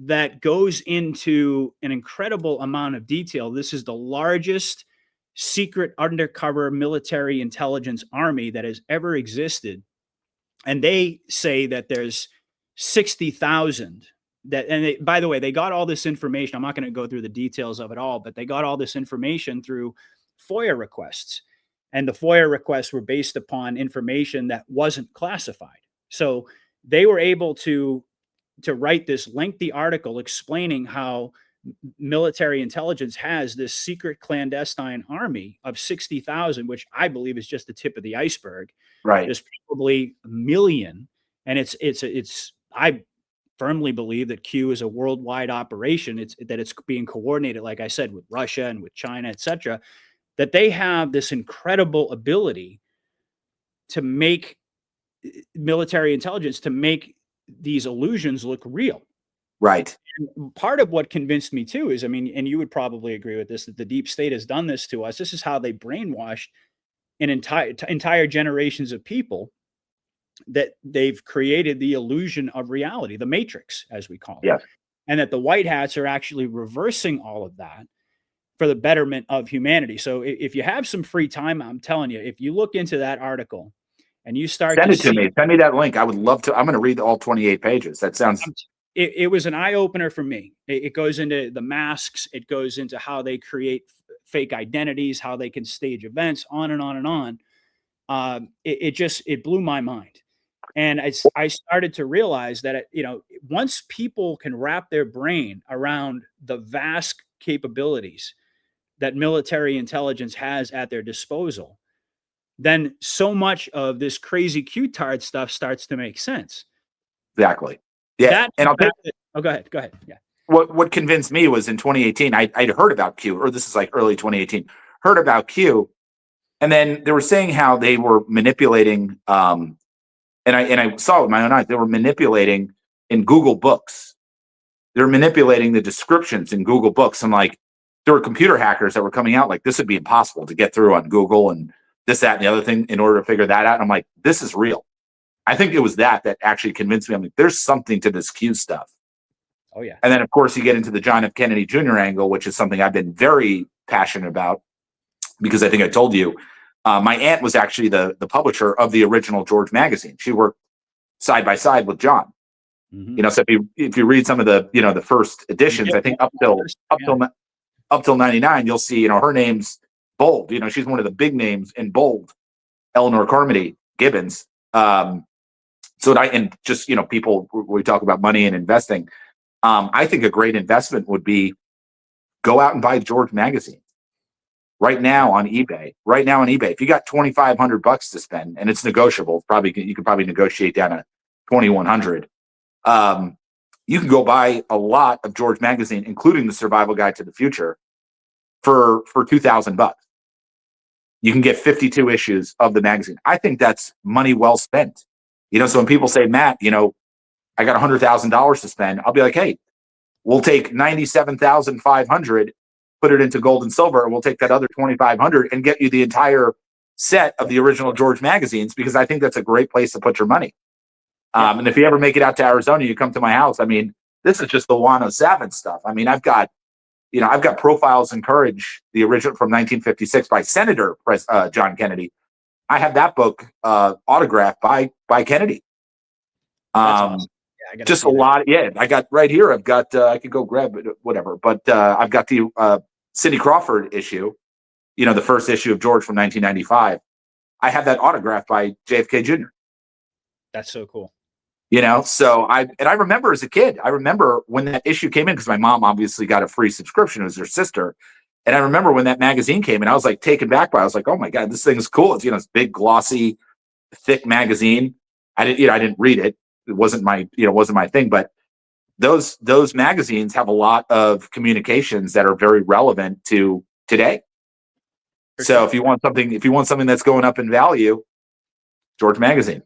that goes into an incredible amount of detail. This is the largest secret undercover military intelligence army that has ever existed. And they say that there's 60,000 by the way, they got all this information. I'm not going to go through the details of it all, but they got all this information through FOIA requests. And the FOIA requests were based upon information that wasn't classified. So they were able to write this lengthy article explaining how military intelligence has this secret clandestine army of 60,000, which I believe is just the tip of the iceberg. Right. There's probably a million. And I firmly believe that Q is a worldwide operation. It's being coordinated, like I said, with Russia and with China, etc., that they have this incredible ability to make military intelligence, to make these illusions look real. Right. And part of what convinced me too is, and you would probably agree with this, that the deep state has done this to us. This is how they brainwashed an entire generations of people, that they've created the illusion of reality, the matrix, as we call it. Yes. And that the white hats are actually reversing all of that for the betterment of humanity. So if you have some free time, I'm telling you, if you look into that article and you start send it to me, send me that link. I would love to. I'm going to read all 28 pages. That sounds. It was an eye opener for me. It goes into the masks. It goes into how they create fake identities, how they can stage events, on and on and on. It blew my mind. And I started to realize that, once people can wrap their brain around the vast capabilities that military intelligence has at their disposal, then so much of this crazy Q-tard stuff starts to make sense. Exactly. Yeah. That And I'll tell oh, go ahead. Yeah. what convinced me was in 2018, I'd heard about Q, or this is like early 2018, heard about Q. And then they were saying how they were manipulating, and I saw it with my own eyes, they were manipulating in Google Books. They're manipulating the descriptions in Google Books. I'm like, there were computer hackers that were coming out like, this would be impossible to get through on Google and this, that, and the other thing in order to figure that out. And I'm like, this is real. I think it was that actually convinced me. I'm like, there's something to this Q stuff. Oh, yeah. And then, of course, you get into the John F. Kennedy Jr. angle, which is something I've been very passionate about because I think I told you, my aunt was actually the publisher of the original George magazine. She worked side by side with John. Mm-hmm. So if you read some of the the first editions, I think up till 99, you'll see her name's bold. She's one of the big names in bold. Eleanor Carmody Gibbons. And just people, we talk about money and investing. I think a great investment would be go out and buy George magazine right now on eBay. Right now on eBay, if you got $2,500 to spend, and it's negotiable, you could probably negotiate down to $2,100. You can go buy a lot of George magazine, including the Survival Guide to the Future, for $2,000. You can get 52 issues of the magazine. I think that's money well spent. So when people say, Matt, I got $100,000 to spend, I'll be like, hey, we'll take 97,500, put it into gold and silver, and we'll take that other 2,500 and get you the entire set of the original George magazines, because I think that's a great place to put your money. And if you ever make it out to Arizona, you come to my house. I mean, this is just the Wano Savin stuff. I mean, I've got Profiles in Courage, the original from 1956 by Senator John Kennedy. I have that book autographed by Kennedy. That's awesome. Yeah, just a lot. Yeah, I got right here. I've got. I could go grab it, whatever. But I've got the Cindy Crawford issue. The first issue of George from 1995. I have that autographed by JFK Jr. That's so cool. So I remember as a kid, I remember when that issue came in, because my mom obviously got a free subscription. It was her sister. And I remember when that magazine came in, I was like taken back by it. I was like, oh my God, this thing is cool. It's, it's big, glossy, thick magazine. I didn't read it. It wasn't my thing, but those magazines have a lot of communications that are very relevant to today. So if you want something that's going up in value, George magazine.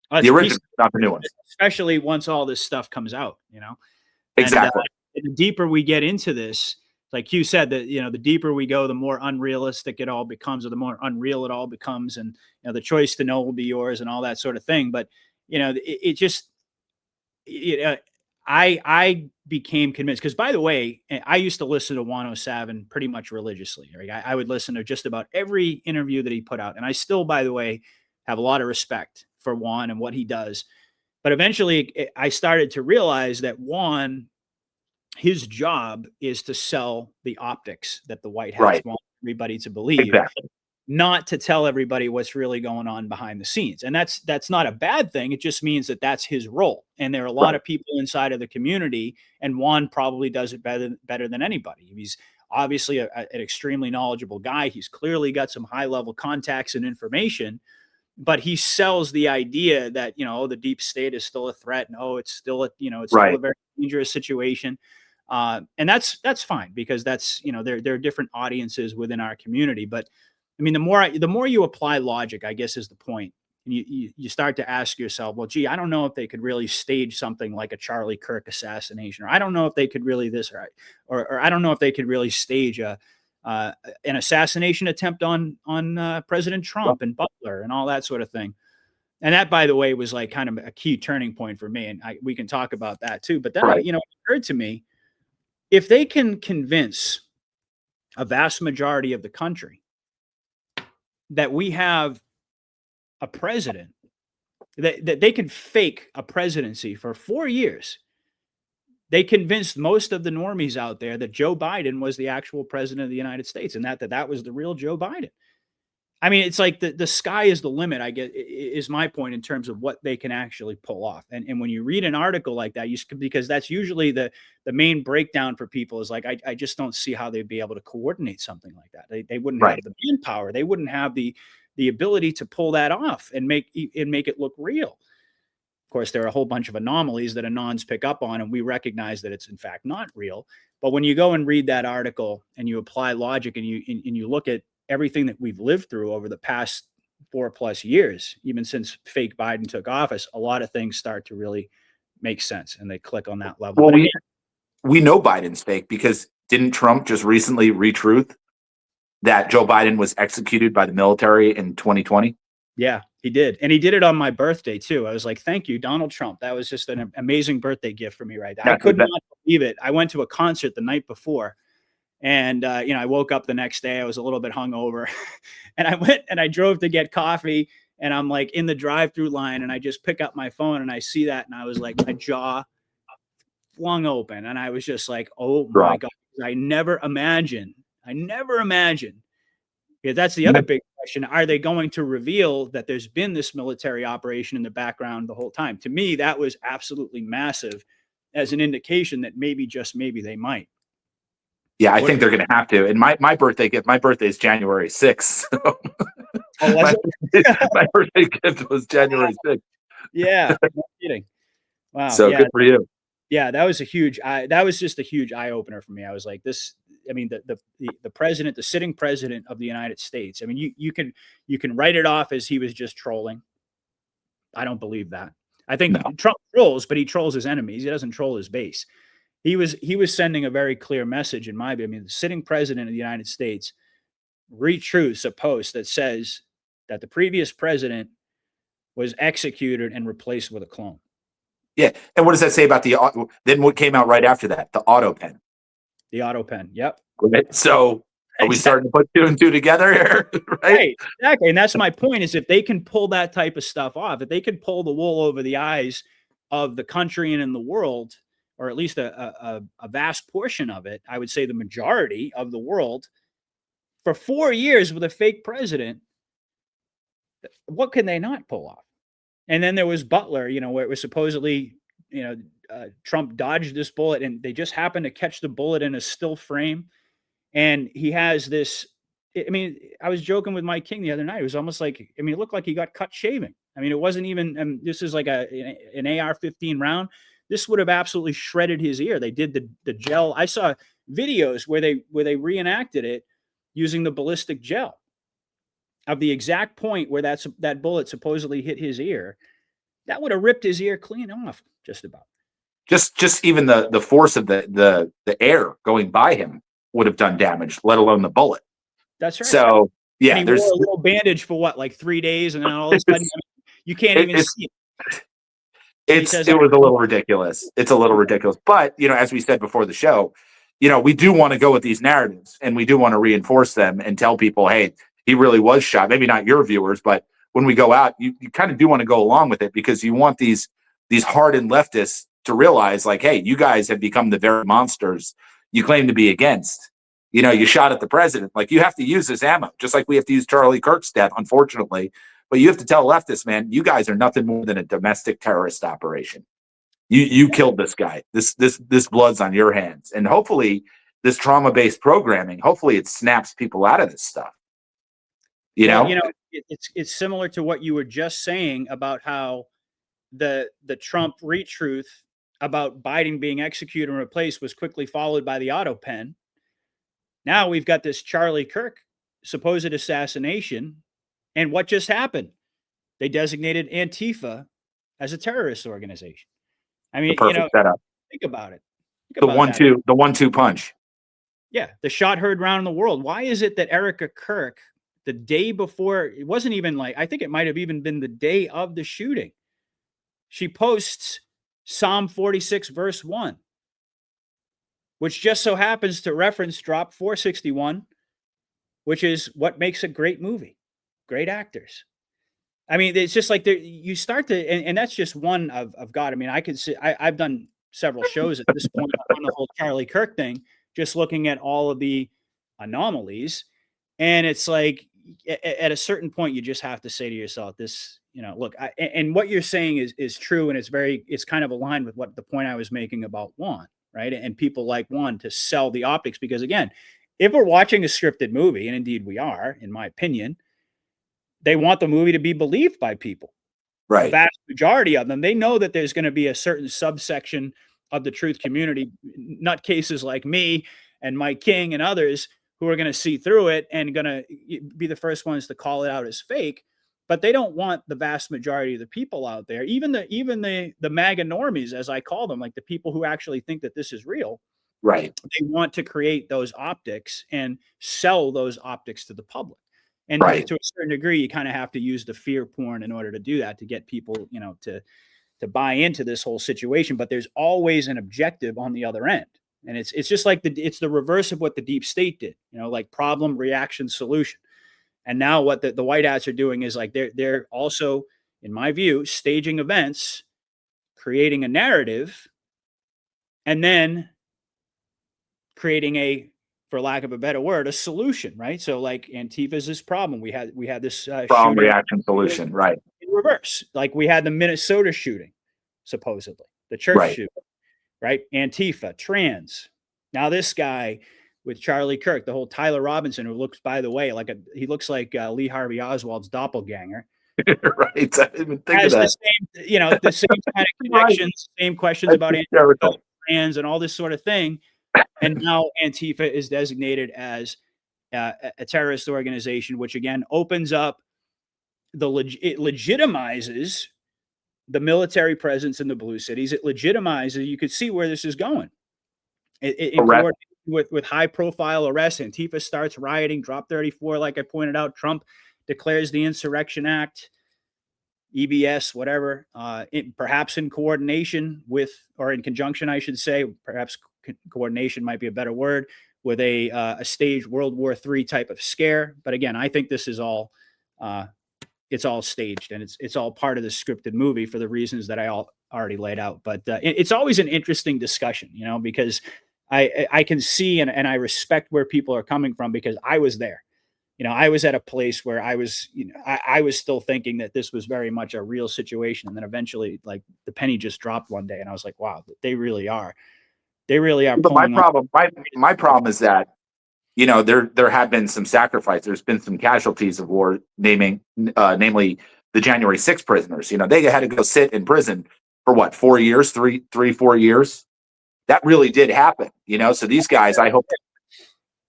The original, not the new ones. Especially once all this stuff comes out, Exactly. And the deeper we get into this, like you said, that the deeper we go, the more unrealistic it all becomes, or the more unreal it all becomes, and the choice to know will be yours, and all that sort of thing. But I became convinced, because, by the way, I used to listen to Wano Savin pretty much religiously. Right? I would listen to just about every interview that he put out, and I still, by the way, have a lot of respect for Juan and what he does. But eventually I started to realize that Juan, his job is to sell the optics that the White House wants everybody to believe, not to tell everybody what's really going on behind the scenes. And that's not a bad thing. It just means that that's his role. And there are a lot of people inside of the community, and Juan probably does it better than anybody. He's obviously an extremely knowledgeable guy. He's clearly got some high level contacts and information, but he sells the idea that, the deep state is still a threat, and it's still a very dangerous situation. And that's fine, because that's, there are different audiences within our community. But I mean, the more you apply logic, I guess, is the point. And you start to ask yourself, well, gee, I don't know if they could really stage something like a Charlie Kirk assassination, or I don't know if they could really this, or I don't know if they could really stage an assassination attempt on President Trump and Butler and all that sort of thing. And that, by the way, was like kind of a key turning point for me. And we can talk about that too. But then, it occurred to me, if they can convince a vast majority of the country that we have a president, that they can fake a presidency for 4 years, they convinced most of the normies out there that Joe Biden was the actual president of the United States, and that was the real Joe Biden. I mean, it's like the sky is the limit, I get is my point in terms of what they can actually pull off. And when you read an article like that, because that's usually the main breakdown for people is like, I just don't see how they'd be able to coordinate something like that. They wouldn't Right. have the manpower. They wouldn't have the ability to pull that off and make it look real. Of course, there are a whole bunch of anomalies that anons pick up on, and we recognize that it's in fact not real. But when you go and read that article and you apply logic and you look at everything that we've lived through over the past 4+ years, even since fake Biden took office, a lot of things start to really make sense and they click on that level. Well, But again, we know Biden's fake because didn't Trump just recently retruth that Joe Biden was executed by the military in 2020? yeah, he did. And he did it on my birthday too. I was like, thank you, Donald Trump. That was just an amazing birthday gift for me right there. I That's could the not believe it. I went to a concert the night before. And, I woke up the next day, I was a little bit hungover and I went and I drove to get coffee and I'm like in the drive-through line and I just pick up my phone and I see that. And I was like, my jaw flung open. And I was just like, oh my drop. God, I never imagined. Yeah, that's the other big question. Are they going to reveal that there's been this military operation in the background the whole time? To me, that was absolutely massive as an indication that maybe, just maybe they might. Yeah, I think they're going to have to. And my birthday gift, my birthday is January 6th. So Oh, was my birthday gift was January 6th. Yeah, no kidding. Wow. So Yeah. good for you. Yeah, that was that was just a huge eye opener for me. I was like, this, I mean, the president, the sitting president of the United States. I mean, you can write it off as he was just trolling. I don't believe that. I think No. Trump trolls, but he trolls his enemies. He doesn't troll his base. He was sending a very clear message in my view. I mean, the sitting president of the United States retruths a post that says that the previous president was executed and replaced with a clone. Yeah. And what does that say about then what came out right after that? The auto pen. The auto pen. Yep. Right? So are we starting to put 2 and 2 together here? Right. Exactly. And that's my point is if they can pull that type of stuff off, if they can pull the wool over the eyes of the country and in the world, or at least a vast portion of it, I would say the majority of the world, for 4 years with a fake president, what can they not pull off? And then there was Butler, where it was supposedly, Trump dodged this bullet and they just happened to catch the bullet in a still frame. And he has this, I mean, I was joking with Mike King the other night. It was almost like, I mean, it looked like he got cut shaving. I mean, it wasn't even, this is like an AR-15 round. This would have absolutely shredded his ear. They did the gel. I saw videos where they reenacted it using the ballistic gel of the exact point where that bullet supposedly hit his ear. That would have ripped his ear clean off, just about. Just even the force of the air going by him would have done damage, let alone the bullet. That's right. So yeah, and he there's wore a little bandage for what, like 3 days, and then all of a sudden you can't even see it. It was a little ridiculous. It's a little ridiculous. But, as we said before the show, we do want to go with these narratives and we do want to reinforce them and tell people, hey, he really was shot. Maybe not your viewers, but when we go out, you kind of do want to go along with it because you want these hardened leftists to realize, like, hey, you guys have become the very monsters you claim to be against. You shot at the president. Like, you have to use this ammo, just like we have to use Charlie Kirk's death, unfortunately. But you have to tell leftists, man, you guys are nothing more than a domestic terrorist operation. You killed this guy. This blood's on your hands. And hopefully this trauma-based programming, hopefully it snaps people out of this stuff. It's similar to what you were just saying about how the Trump retruth about Biden being executed and replaced was quickly followed by the auto pen. Now we've got this Charlie Kirk supposed assassination. And what just happened? They designated Antifa as a terrorist organization. I mean, setup. Think about it. The 1-2 punch. Yeah, the shot heard round in the world. Why is it that Erica Kirk, the day before, it wasn't even like, I think it might have even been the day of the shooting, she posts Psalm 46 verse 1, which just so happens to reference Drop 461, which is what makes a great movie, great actors. I mean, it's just like you start to, and that's just one of God. I mean, I could say I've done several shows at this point on the whole Charlie Kirk thing, just looking at all of the anomalies. And it's like, at a certain point, you just have to say to yourself, this, look, and what you're saying is true. And it's kind of aligned with what the point I was making about Juan, right? And people like Juan to sell the optics, because again, if we're watching a scripted movie, and indeed we are, in my opinion, they want the movie to be believed by people. The Right. vast majority of them, they know that there's going to be a certain subsection of the truth community, nutcases like me and Mike King and others, who are going to see through it and going to be the first ones to call it out as fake. But they don't want the vast majority of the people out there, even the MAGA normies, as I call them, like the people who actually think that this is real. Right. They want to create those optics and sell those optics to the public. And Right. to a certain degree, you kind of have to use the fear porn in order to do that, to get people, to buy into this whole situation. But there's always an objective on the other end. And it's just like it's the reverse of what the deep state did, like problem, reaction, solution. And now what the white hats are doing is like they're also, in my view, staging events, creating a narrative, and then creating for lack of a better word, a solution, right? So like Antifa's this problem. We had this Problem, shooting reaction, solution. Right. in reverse. Like we had the Minnesota shooting, supposedly the church Right. shooting, right? Antifa, trans. Now this guy with Charlie Kirk, the whole Tyler Robinson, who looks, by the way, he looks like Lee Harvey Oswald's doppelganger. Right. I didn't even think of Has the that. same, the same kind of Right. connections, same questions That's about hysterical. trans and all this sort of thing. And now Antifa is designated as a terrorist organization, which again opens up it legitimizes the military presence in the blue cities. It legitimizes, you could see where this is going. With high profile arrests, Antifa starts rioting, Drop 34, like I pointed out. Trump declares the Insurrection Act, EBS, whatever, perhaps in coordination with, or in conjunction, I should say, perhaps coordination might be a better word, with a staged World War III type of scare. But again, I think this is all, it's all staged, and it's all part of the scripted movie for the reasons that I already laid out. But it's always an interesting discussion, because I can see and I respect where people are coming from, because I was there. I was at a place where I was, I was still thinking that this was very much a real situation. And then eventually, like, the penny just dropped one day, and I was like, wow, they really are. They really are. But my problem is that, there have been some sacrifice. There's been some casualties of war, namely the January 6th prisoners. They had to go sit in prison for what, 4 years, 4 years. That really did happen. So these guys, I hope,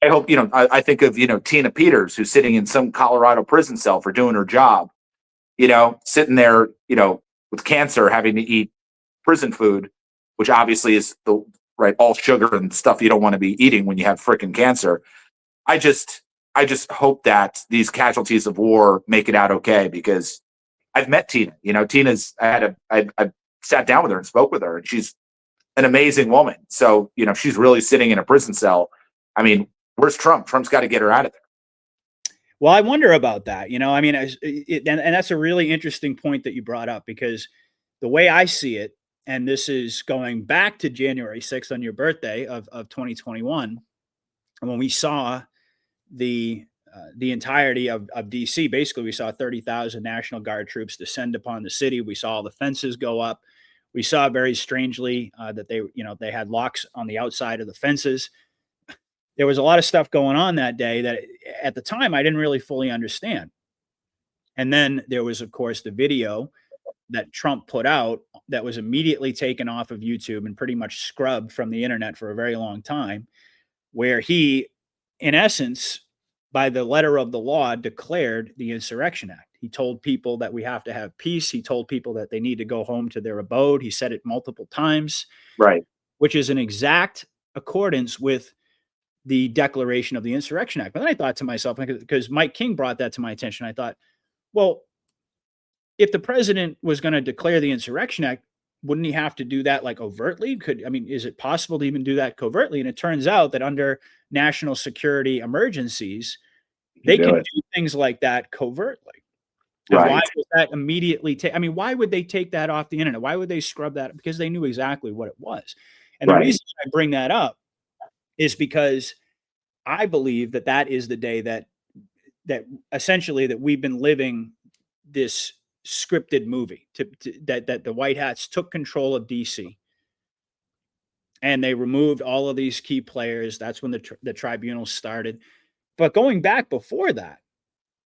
I think of, Tina Peters, who's sitting in some Colorado prison cell for doing her job, sitting there, with cancer, having to eat prison food, which obviously is all sugar and stuff you don't want to be eating when you have freaking cancer. I just hope that these casualties of war make it out okay, because I've met Tina. Tina's, I sat down with her and spoke with her, and she's an amazing woman. So, she's really sitting in a prison cell. I mean, where's Trump? Trump's got to get her out of there. Well, I wonder about that. I mean, and that's a really interesting point that you brought up, because the way I see it, and this is going back to January 6th on your birthday of 2021, when we saw the entirety of DC. Basically, we saw 30,000 National Guard troops descend upon the city. We saw the fences go up. We saw very strangely that they had locks on the outside of the fences. There was a lot of stuff going on that day that at the time I didn't really fully understand. And then there was, of course, the video that Trump put out that was immediately taken off of YouTube and pretty much scrubbed from the internet for a very long time, where he, in essence, by the letter of the law, declared the Insurrection Act. He told people that we have to have peace. He told people that they need to go home to their abode. He said it multiple times, right? Which is in exact accordance with the declaration of the Insurrection Act. But then I thought to myself, because Mike King brought that to my attention, I thought, well, if the president was going to declare the Insurrection Act, wouldn't he have to do that like overtly? Is it possible to even do that covertly? And it turns out that under national security emergencies, they can do things like that covertly. And why was that immediately why would they take that off the internet? Why would they scrub that? Because they knew exactly what it was. And the reason I bring that up is because I believe that is the day that that essentially that we've been living this scripted movie that the White Hats took control of DC and they removed all of these key players. That's when the tribunal started. But going back before that,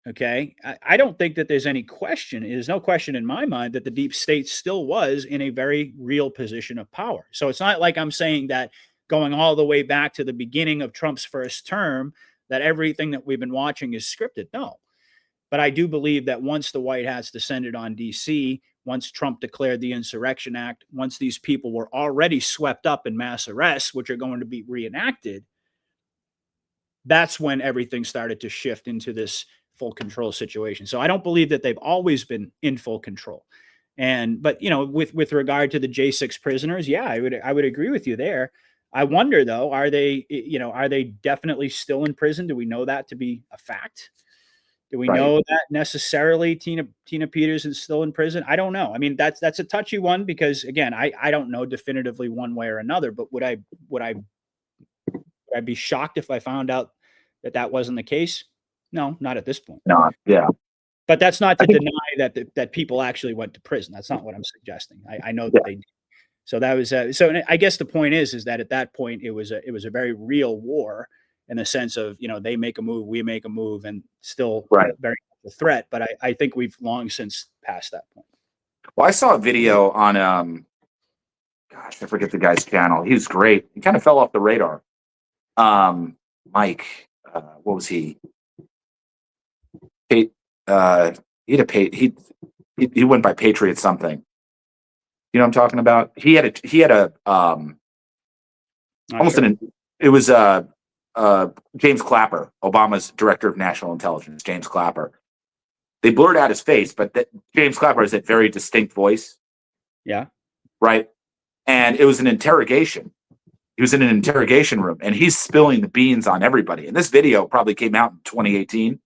okay, I don't think that there's any question. There's no question in my mind that the deep state still was in a very real position of power. So it's not like I'm saying that going all the way back to the beginning of Trump's first term, that everything that we've been watching is scripted. No. But I do believe that once the White Hats descended on DC, once Trump declared the Insurrection Act, once these people were already swept up in mass arrests, which are going to be reenacted, that's when everything started to shift into this full control situation. So I don't believe that they've always been in full control. But with regard to the J6 prisoners, yeah, I would agree with you there. I wonder though, are they definitely still in prison? Do we know that to be a fact? Do we know that necessarily Tina Peters is still in prison? I don't know. I mean, that's a touchy one because again, I don't know definitively one way or another, but would I be shocked if I found out that wasn't the case? No, not at this point. No, yeah. But that's not to deny that people actually went to prison. That's not what I'm suggesting. I know that they did. So that was so. I guess the point is that at that point it was a very real war in the sense of they make a move, we make a move, and still very much a threat. But I think we've long since passed that point. Well, I saw a video on gosh, I forget the guy's channel. He was great. He kind of fell off the radar. Mike, what was he? He went by Patriot something. You know what I'm talking about? He had a almost sure. it was James Clapper, Obama's director of national intelligence, James Clapper. They blurred out his face, but James Clapper has that very distinct voice. Yeah. Right. And it was an interrogation. He was in an interrogation room and he's spilling the beans on everybody. And this video probably came out in 2018.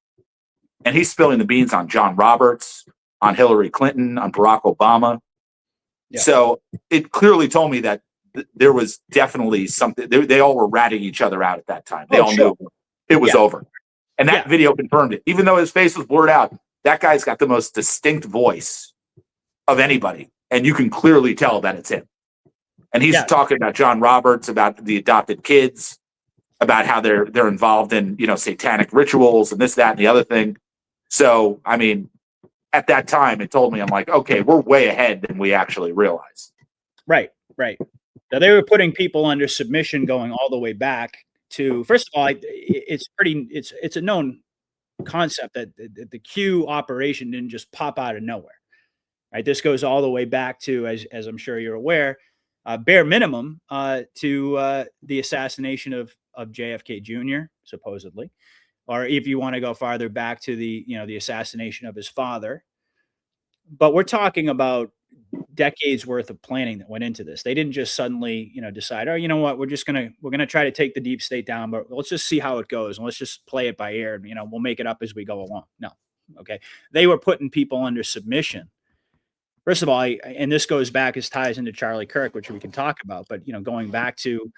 And he's spilling the beans on John Roberts, on Hillary Clinton, on Barack Obama. Yeah. So it clearly told me that there was definitely something. They all were ratting each other out at that time. They all knew it was over. And that video confirmed it. Even though his face was blurred out, that guy's got the most distinct voice of anybody. And you can clearly tell that it's him. And he's talking about John Roberts, about the adopted kids, about how they're involved in, satanic rituals and this, that, and the other thing. So, I mean, at that time, it told me, I'm like, okay, we're way ahead than we actually realize. Right. Now they were putting people under submission going all the way back to, first of all, it's a known concept that the Q operation didn't just pop out of nowhere. Right. This goes all the way back to, as I'm sure you're aware, bare minimum to the assassination of JFK Jr., supposedly. Or if you want to go farther back to the assassination of his father. But we're talking about decades worth of planning that went into this. They didn't just suddenly, decide, oh, you know what, we're going to try to take the deep state down, but let's just see how it goes. And let's just play it by ear. And, we'll make it up as we go along. No. Okay. They were putting people under submission. First of all, and this goes back, as ties into Charlie Kirk, which we can talk about, but, going back to,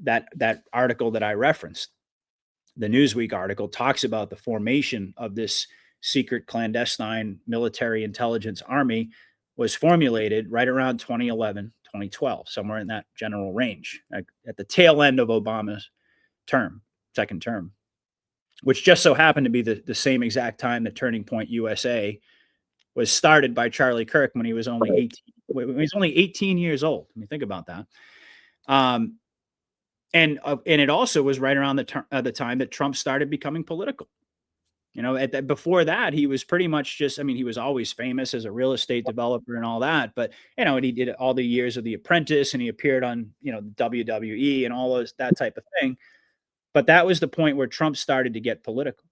that article that I referenced, the Newsweek article, talks about the formation of this secret clandestine military intelligence army was formulated right around 2011, 2012, somewhere in that general range, at the tail end of Obama's second term, which just so happened to be the same exact time that Turning Point USA was started by Charlie Kirk when he was only 18. When he was only 18 years old. I mean, think about that. And it also was right around the time that Trump started becoming political. Before that, he was pretty much just, he was always famous as a real estate developer and all that. But, and he did all the years of The Apprentice and he appeared on, WWE and all that type of thing. But that was the point where Trump started to get political.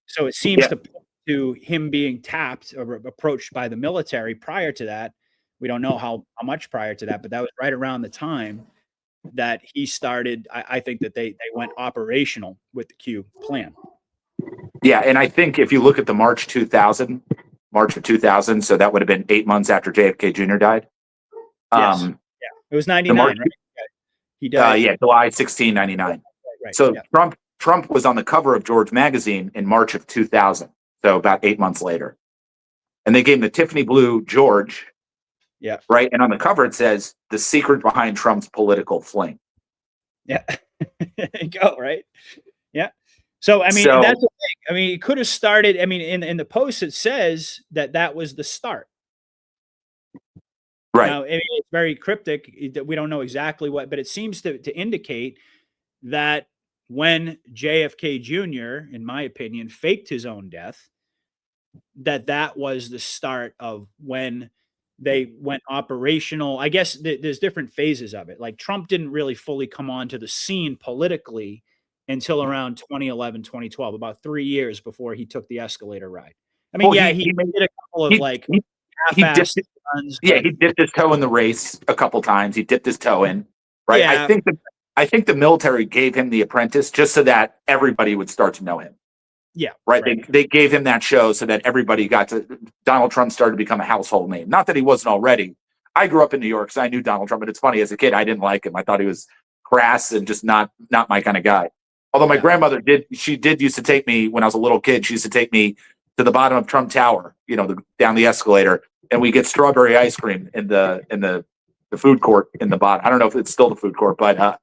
So it seems to point to him being tapped or approached by the military prior to that. We don't know how much prior to that, but that was right around the time that he started. I think that they went operational with the Q plan. Yeah, and I think if you look at the March of 2000, so that would have been 8 months after JFK Jr. died. Yes. It was 99, right? He died. July 16, 99. Right. So Trump was on the cover of George magazine in March of 2000, so about 8 months later, and they gave him the Tiffany blue George. Yeah. Right. And on the cover, it says the secret behind Trump's political fling. Yeah. There you go. Right. Yeah. So, I mean, So, that's the thing. I mean, it could have started. I mean, in the post, it says that was the start. right. Now, I mean, it's very cryptic that we don't know exactly what, but it seems to indicate that when JFK Jr., in my opinion, faked his own death, that was the start of when they went operational. I guess there's different phases of it. Like Trump didn't really fully come onto the scene politically until around 2011, 2012, about 3 years before he took the escalator ride. I mean, Well, yeah, he did a couple of he, like he half-assed dipped, runs, yeah, but he dipped his toe in the race a couple times. He dipped his toe in, right? yeah, I think the military gave him The Apprentice just so that everybody would start to know him, yeah, right? right. They gave him that show so that everybody got to. Donald Trump started to become a household name. Not that he wasn't already. I grew up in New York, so I knew Donald Trump. But it's funny, as a kid, I didn't like him. I thought he was crass and just not my kind of guy. Although my Yeah. grandmother did used to take me when I was a little kid. She used to take me to the bottom of Trump Tower, down the escalator, and we get strawberry ice cream in the food court in the bottom. I don't know if it's still the food court, but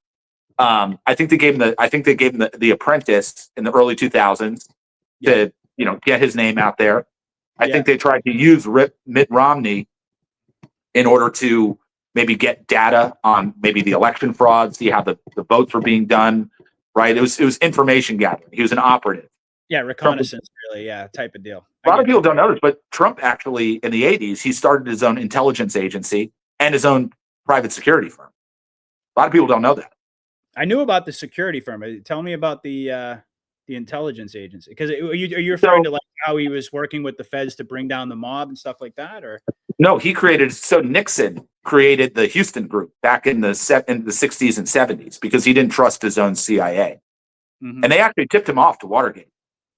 I think they gave him the Apprentice in the early 2000s to get his name out there. I think they tried to use Mitt Romney in order to maybe get data on maybe the election fraud, see how the votes were being done. Right? It was information gathering. He was an operative. Yeah, reconnaissance, really, type of deal. A lot of people don't know this, but Trump actually, in the 80s, he started his own intelligence agency and his own private security firm. A lot of people don't know that. I knew about the security firm. Tell me about the intelligence agency, because are you referring to like how he was working with the feds to bring down the mob and stuff like that, or no? Nixon created the Houston Group back in the 60s and 70s because he didn't trust his own CIA, and they actually tipped him off to Watergate.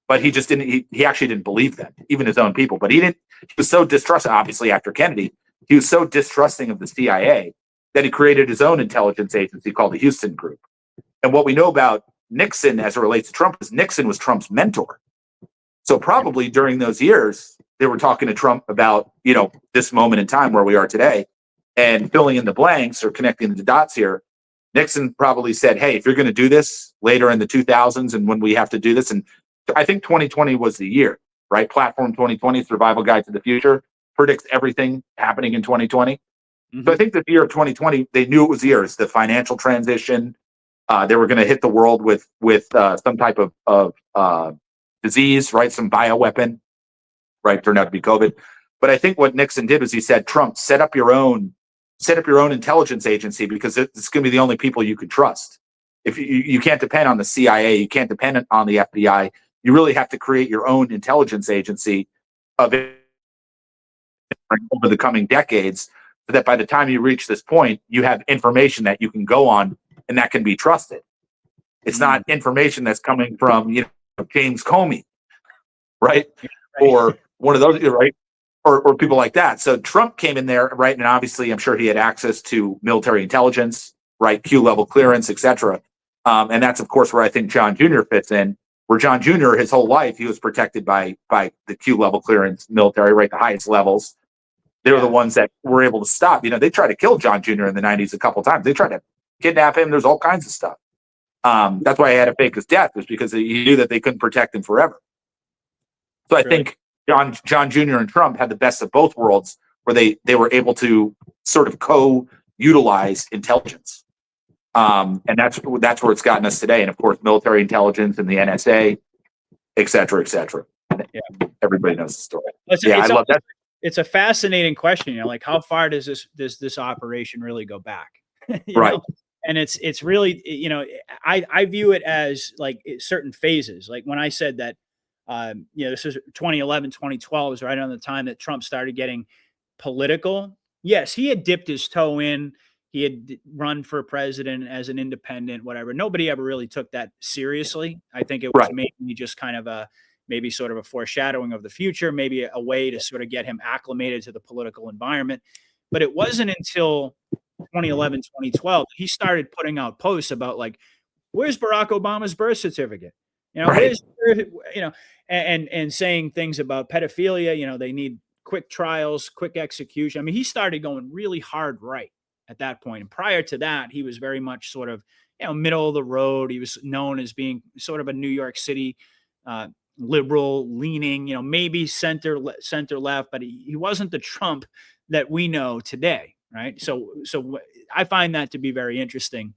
But he just didn't. He actually didn't believe them, even his own people. But he didn't. He was so distrusting. Obviously, after Kennedy, he was so distrusting of the CIA that he created his own intelligence agency called the Houston Group. And what we know about Nixon as it relates to Trump is Nixon was Trump's mentor. So probably during those years, they were talking to Trump about this moment in time where we are today, and filling in the blanks or connecting the dots here. Nixon probably said, "Hey, if you're going to do this later in the 2000s, and when we have to do this," and I think 2020 was the year, right? Platform 2020, Survival Guide to the Future, predicts everything happening in 2020. So I think the year of 2020, they knew it was the year. It's the financial transition. They were going to hit the world with some type of disease, right? Some bioweapon, right? Turned out to be COVID. But I think what Nixon did was he said, "Trump, set up your own intelligence agency because it's going to be the only people you could trust. If you can't depend on the CIA, you can't depend on the FBI. You really have to create your own intelligence agency of it over the coming decades, so that by the time you reach this point, you have information that you can go on and that can be trusted. It's not information that's coming from James Comey, right? Or one of those, right? Or people like that." So Trump came in there, right? And obviously, I'm sure he had access to military intelligence, right? Q level clearance, etc. And that's, of course, where I think John Jr. fits in. Where John Jr. his whole life, he was protected by the Q level clearance military, right? The highest levels. They were the ones that were able to stop. They tried to kill John Jr. in the 90s a couple of times. They tried to kidnap him. There's all kinds of stuff. That's why he had to fake his death, was because he knew that they couldn't protect him forever. So I think John Jr. and Trump had the best of both worlds, where they were able to sort of co-utilize intelligence. And that's where it's gotten us today. And of course, military intelligence and the NSA, et cetera, et cetera. Yeah. Everybody knows the story. I love that. It's a fascinating question. Like, how far does this operation really go back? Right. know? And it's really, I view it as like certain phases. Like when I said that, this is 2011, 2012 was right around the time that Trump started getting political. Yes, he had dipped his toe in. He had run for president as an independent, whatever. Nobody ever really took that seriously. I think it was maybe just kind of maybe sort of a foreshadowing of the future, maybe a way to sort of get him acclimated to the political environment. But it wasn't until 2011, 2012, he started putting out posts about like, Where's Barack Obama's birth certificate? Right. Where's, and saying things about pedophilia, they need quick trials, quick execution. I mean, he started going really hard right at that point. And prior to that, he was very much sort of, middle of the road. He was known as being sort of a New York City liberal leaning, maybe center left, but he wasn't the Trump that we know today. Right. So I find that to be very interesting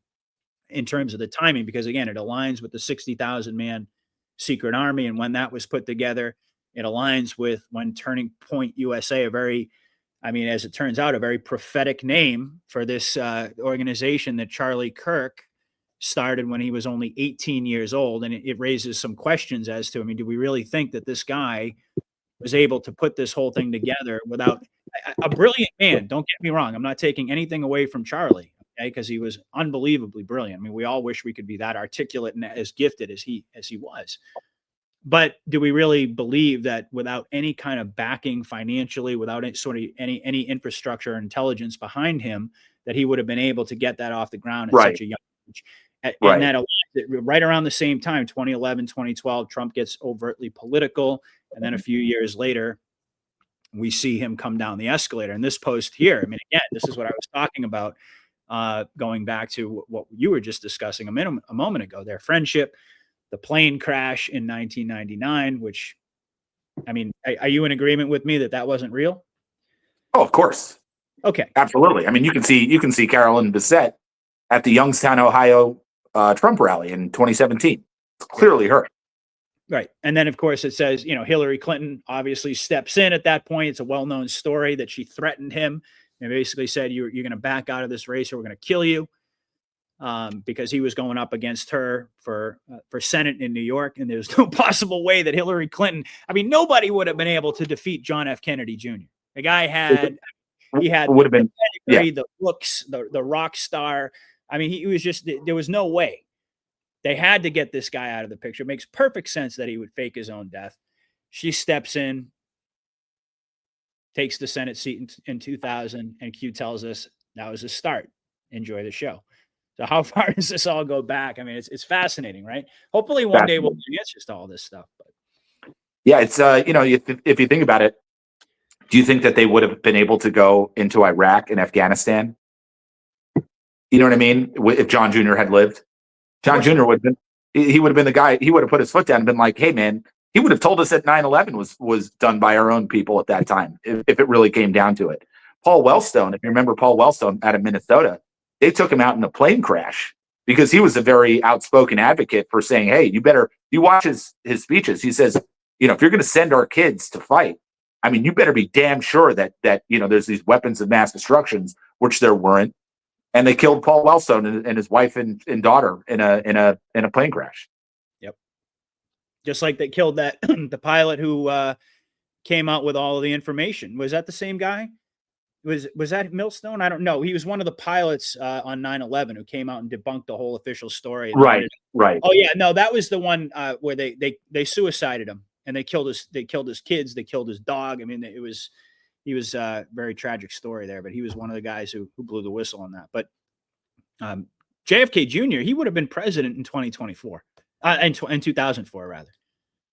in terms of the timing, because again, it aligns with the 60,000 man secret army. And when that was put together, it aligns with when Turning Point USA, as it turns out, a very prophetic name for this organization that Charlie Kirk started when he was only 18 years old. And it raises some questions as to, do we really think that this guy was able to put this whole thing together without a brilliant man? Don't get me wrong. I'm not taking anything away from Charlie, because he was unbelievably brilliant. We all wish we could be that articulate and as gifted as he was. But do we really believe that without any kind of backing financially, without any infrastructure or intelligence behind him, that he would have been able to get that off the ground at such a young age? And that right around the same time, 2011, 2012, Trump gets overtly political. And then a few years later, we see him come down the escalator. And this post here, again, this is what I was talking about, going back to what you were just discussing a moment ago, their friendship, the plane crash in 1999, which, are you in agreement with me that wasn't real? Oh, of course. Okay. Absolutely. You can see Carolyn Bessette at the Youngstown, Ohio Trump rally in 2017. It's clearly her. Right. And then, of course, it says, Hillary Clinton obviously steps in at that point. It's a well-known story that she threatened him and basically said, you're going to back out of this race or we're going to kill you, because he was going up against her for Senate in New York. And there's no possible way that Hillary Clinton, nobody would have been able to defeat John F. Kennedy Jr. The guy had the pedigree, the looks, the rock star. He was just, there was no way. They had to get this guy out of the picture. It makes perfect sense that he would fake his own death. She steps in, takes the Senate seat in 2000, and Q tells us that was a start. Enjoy the show. So how far does this all go back? It's fascinating, right? Hopefully one day we'll get answers to all this stuff. But yeah, it's if you think about it, do you think that they would have been able to go into Iraq and Afghanistan? You know what I mean? If John Jr. had lived, John Jr. would have been the guy. He would have put his foot down and been like, "Hey, man." He would have told us that 9/11 was done by our own people at that time, if it really came down to it. Paul Wellstone, if you remember Paul Wellstone out of Minnesota, they took him out in a plane crash because he was a very outspoken advocate for saying, "Hey, you watch his speeches. He says, if you're going to send our kids to fight, you better be damn sure that there's these weapons of mass destruction, which there weren't." And they killed Paul Wellstone and his wife and daughter in a plane crash. Yep. Just like they killed that the pilot who came out with all of the information. Was that the same guy? Was that Millstone? I don't know. He was one of the pilots on 9/11 who came out and debunked the whole official story. Right. Oh yeah, no, that was the one where they suicided him and they killed his kids, they killed his dog. He was a very tragic story there, but he was one of the guys who blew the whistle on that. But JFK Jr., he would have been president in 2024, in 2004 rather.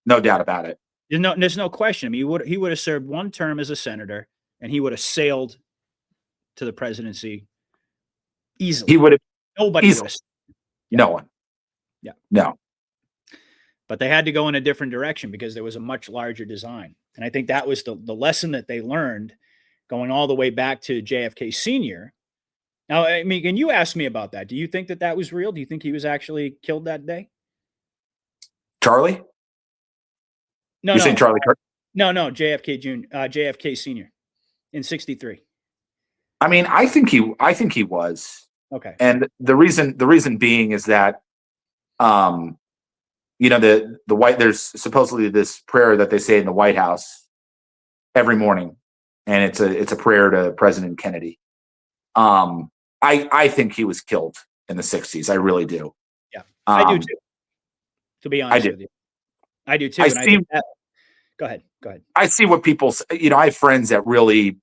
No doubt about it. There's no question. He would have served one term as a senator, and he would have sailed to the presidency easily. He would have. Nobody would have. Yeah. No one. Yeah. No. But they had to go in a different direction because there was a much larger design. And I think that was the lesson that they learned going all the way back to JFK Sr. Now, and you asked me about that. Do you think that was real? Do you think he was actually killed that day? Charlie? No, You're saying Charlie Kirk? No, JFK Jr., JFK Sr. in 63. I think he was. Okay. And the reason being is that the white, there's supposedly this prayer that they say in the White House every morning, and it's a prayer to President Kennedy. I think he was killed in the 60s. I really do. Yeah, I do too. To be honest with you, I do too. Go ahead. Go ahead. I see what people, I have friends that really,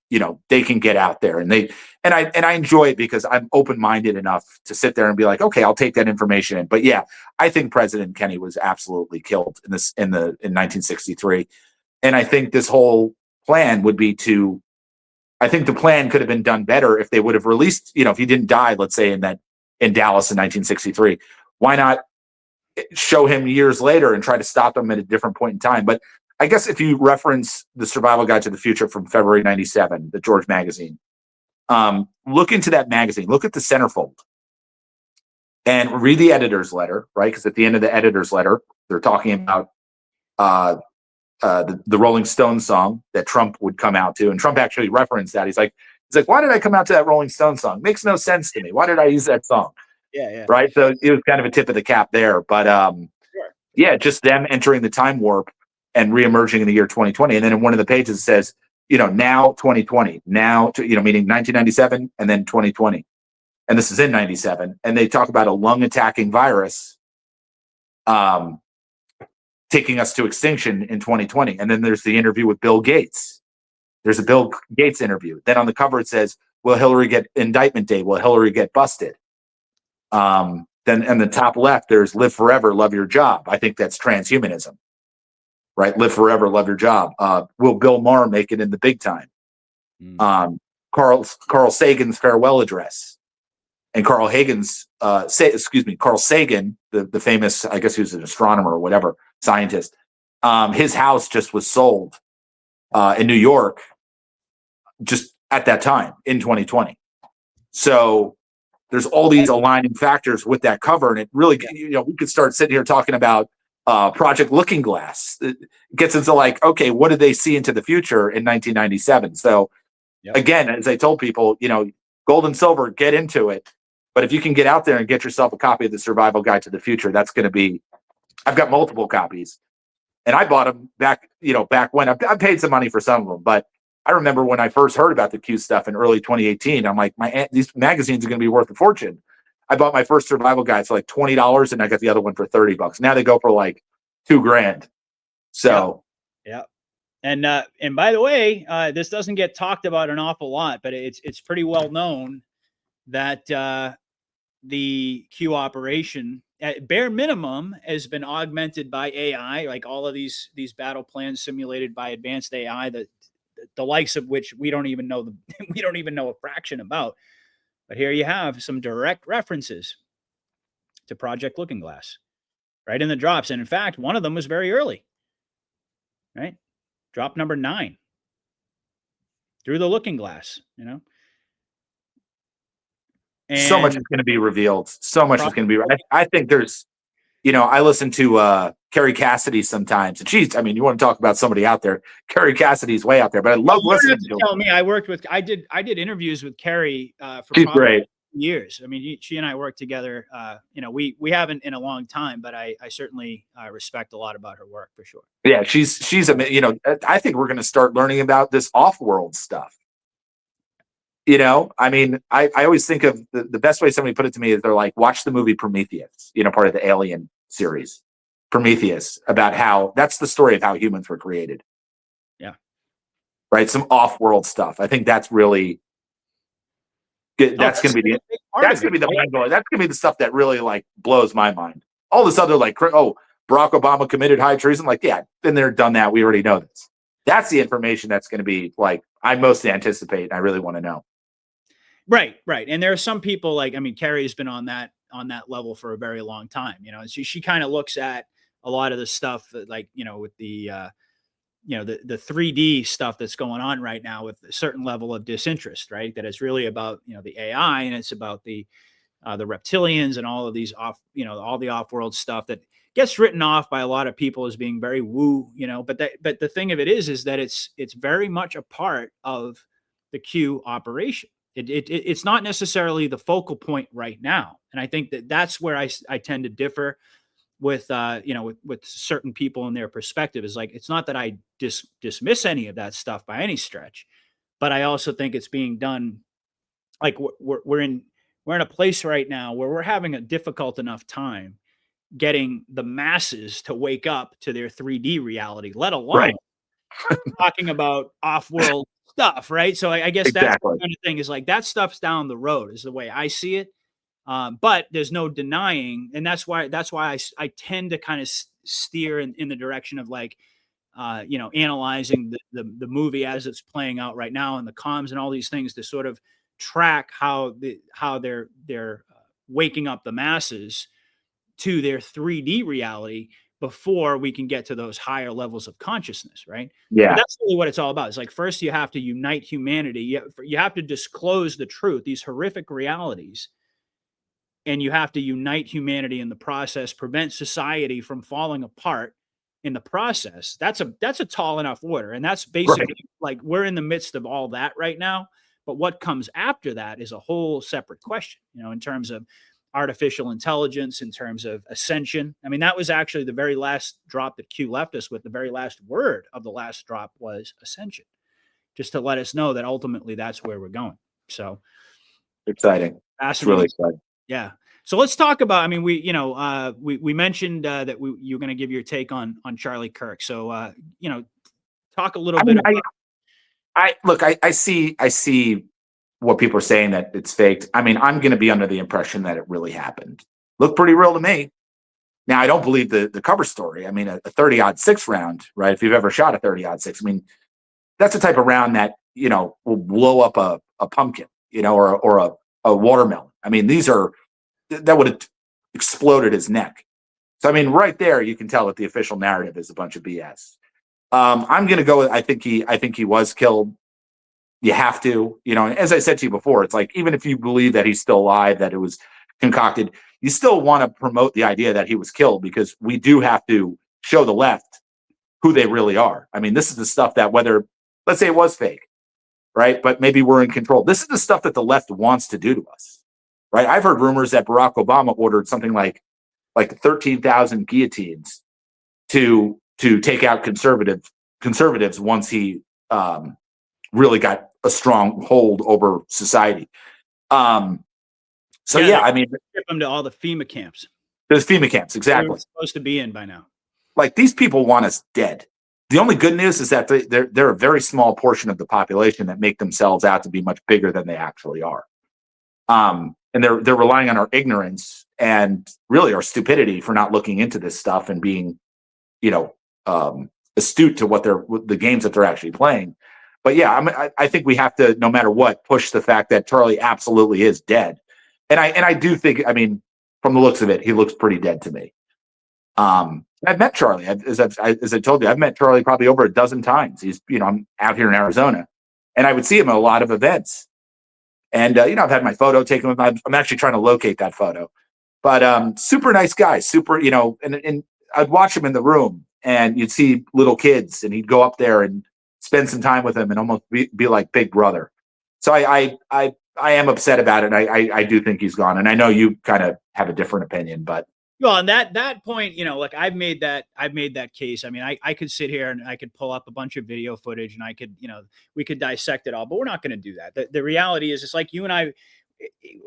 they can get out there, and I enjoy it because I'm open-minded enough to sit there and be like, okay, I'll take that information in. But yeah, I think President Kennedy was absolutely killed in 1963. And I think this whole plan would be I think the plan could have been done better if they would have released, if he didn't die, let's say in Dallas in 1963, why not show him years later and try to stop him at a different point in time? But I guess if you reference the Survival Guide to the Future from February 97, the George magazine, look into that magazine, look at the centerfold and read the editor's letter, right? Because at the end of the editor's letter, they're talking about the Rolling Stones song that Trump would come out to. And Trump actually referenced that. He's like, why did I come out to that Rolling Stones song? Makes no sense to me. Why did I use that song? Yeah. Right. So it was kind of a tip of the cap there. But Sure. Yeah, just them entering the time warp and reemerging in the year 2020. And then in one of the pages it says, now 2020, meaning 1997 and then 2020. And this is in 97. And they talk about a lung attacking virus taking us to extinction in 2020. And then there's the interview with Bill Gates. There's a Bill Gates interview. Then on the cover it says, will Hillary get indictment day? Will Hillary get busted? Then in the top left, there's live forever, love your job. I think that's transhumanism, right? Live forever, love your job. Will Bill Maher make it in the big time? Carl Sagan's farewell address, and Carl Sagan, the famous, I guess he was an astronomer or whatever, scientist. His house just was sold in New York just at that time in 2020. So there's all these aligning factors with that cover. And it really, we could start sitting here talking about Project Looking Glass. It gets into like, okay, what did they see into the future in 1997? So again, as I told people, gold and silver, get into it. But if you can get out there and get yourself a copy of the Survival Guide to the Future, that's going to be, I've got multiple copies and I bought them back when I paid some money for some of them, but I remember when I first heard about the Q stuff in early 2018, I'm like, these magazines are going to be worth a fortune. I bought my first survival guide for like $20 and I got the other one for $30. Now they go for like $2,000. So, yeah. And by the way, this doesn't get talked about an awful lot, but it's pretty well known that the Q operation at bare minimum has been augmented by AI, like all of these battle plans simulated by advanced AI that the likes of which we don't even know we don't even know a fraction about. But here you have some direct references to Project Looking Glass right in the drops. And in fact, one of them was very early, right? Drop number 9 through the looking glass, And so much is going to be revealed. So much is going to be. I think there's, I listen to Carrie Cassidy sometimes, and she's. I mean, you want to talk about somebody out there? Carrie Cassidy's way out there, but I love listening to. Tell me, I did interviews with Carrie for she's great. Years. I mean, she and I worked together. We haven't in a long time, but I certainly respect a lot about her work for sure. Yeah, she's I think we're going to start learning about this off-world stuff. I mean, I always think of the best way somebody put it to me is they're like, watch the movie Prometheus, part of the Alien series, Prometheus, about how that's the story of how humans were created. Yeah. Right. Some off-world stuff. I think that's really good. That's going to be the mind blowing. That's going to be the stuff that really like blows my mind. All this other like, Barack Obama committed high treason. Like, yeah, been there, done that. We already know this. That's the information that's going to be like, I most anticipate. And I really want to know. Right. And there are some people like, I mean, Carrie's been on that level for a very long time, and she kind of looks at a lot of the stuff that, like, with the, the 3D stuff that's going on right now with a certain level of disinterest, right? That it's really about, the AI and it's about the reptilians and all of these all the off-world stuff that gets written off by a lot of people as being very woo, but the thing of it is that it's very much a part of the Q operation. It's not necessarily the focal point right now. And I think that's where I tend to differ with, with certain people and their perspective is like, it's not that I dismiss any of that stuff by any stretch, but I also think it's being done. Like we're in a place right now where we're having a difficult enough time getting the masses to wake up to their 3D reality, let alone talking about off-world stuff, right? So I guess that's Exactly. the kind of thing is like that stuff's down the road is the way I see it. But there's no denying, and that's why I tend to kind of steer in the direction of like analyzing the movie as it's playing out right now and the comms and all these things to sort of track how they're waking up the masses to their 3D reality before we can get to those higher levels of consciousness, right? But Yeah. that's really what it's all about. It's like first you have to unite humanity. You have to disclose the truth, these horrific realities, and you have to unite humanity in the process, prevent society from falling apart in the process. That's a tall enough order, and that's basically Right. like we're in the midst of all that right now. But what comes after that is a whole separate question, in terms of artificial intelligence, in terms of ascension. I mean, that was actually the very last drop that Q left us with. The very last word of the last drop was ascension, just to let us know that ultimately that's where we're going. So Exciting. It's really fascinating. exciting. Yeah. So let's talk about. I mean, we mentioned that you're going to give your take on Charlie Kirk. So talk a little I bit mean, about. I look, I see what people are saying that it's faked. I mean, I'm going to be under the impression that it really happened. Looked pretty real to me. Now, I don't believe the cover story. I mean, a 30-06 round, right? If you've ever shot a 30-06, I mean, that's the type of round that will blow up a pumpkin, or a watermelon. I mean, that would have exploded his neck. So, I mean, right there, you can tell that the official narrative is a bunch of BS. I'm going to go with I think he was killed. You have to, as I said to you before, it's like even if you believe that he's still alive, that it was concocted, you still want to promote the idea that he was killed because we do have to show the left who they really are. I mean, this is the stuff that whether, let's say it was fake, right? But maybe we're in control. This is the stuff that the left wants to do to us, right? I've heard rumors that Barack Obama ordered something like 13,000 guillotines to take out conservatives once he really got a strong hold over society. So yeah, I mean, Ship them to all the FEMA camps. there's FEMA camps, They exactly. were supposed to be in by now. Like these people want us dead. The only good news is that they're a very small portion of the population that make themselves out to be much bigger than they actually are. And they're relying on our ignorance and really our stupidity for not looking into this stuff and being, astute to what the games that they're actually playing. But yeah, I think we have to, no matter what, push the fact that Charlie absolutely is dead. And I do think, I mean, from the looks of it, he looks pretty dead to me. I've met Charlie, as I told you, I've met Charlie probably over a dozen times. He's, I'm out here in Arizona, and I would see him at a lot of events. And I've had my photo taken with him. I'm actually trying to locate that photo. But super nice guy, super, and I'd watch him in the room, and you'd see little kids, and he'd go up there and spend some time with them, and almost be like big brother. So I am upset about it. I do think he's gone, and I know you kind of have a different opinion, but. Well, and that point, like I've made that case. I mean, I could sit here and I could pull up a bunch of video footage and I could, we could dissect it all, but we're not going to do that. The reality is it's like you and I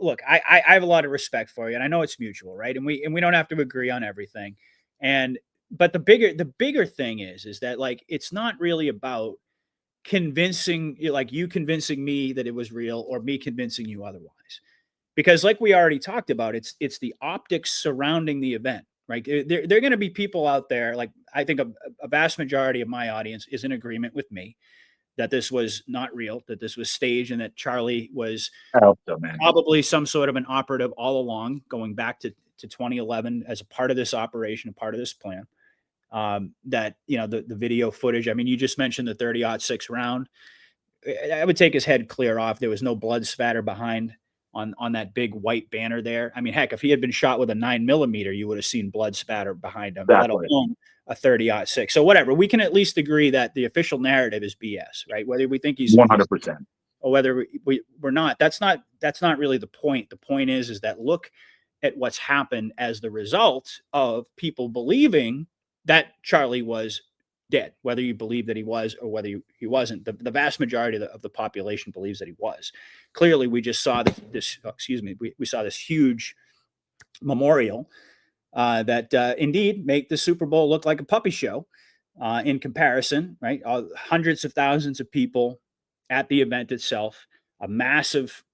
look, I have a lot of respect for you and I know it's mutual, right? And we don't have to agree on everything. But the bigger thing is that like, it's not really about convincing you convincing me that it was real or me convincing you otherwise, because like we already talked about, it's the optics surrounding the event, right? There are going to be people out there, like I think a vast majority of my audience is in agreement with me that this was not real, that this was staged, and that Charlie was I hope so, man. probably some sort of an operative all along, going back to 2011 as a part of this operation, a part of this plan. That the video footage. I mean, you just mentioned the 30-06 round. I would take his head clear off. There was no blood spatter behind on that big white banner there. I mean, heck, if he had been shot with a 9mm, you would have seen blood spatter behind him, let Exactly. alone a 30-06. So whatever, we can at least agree that the official narrative is BS, right? Whether we think he's 100%. or whether we're not, that's not really the point. The point is that look at what's happened as the result of people believing that Charlie was dead, whether you believe that he was or whether he wasn't. The vast majority of the population believes that he was. Clearly, we just saw we saw this huge memorial that indeed make the Super Bowl look like a puppy show. in comparison, right? Hundreds of thousands of people at the event itself, a massive,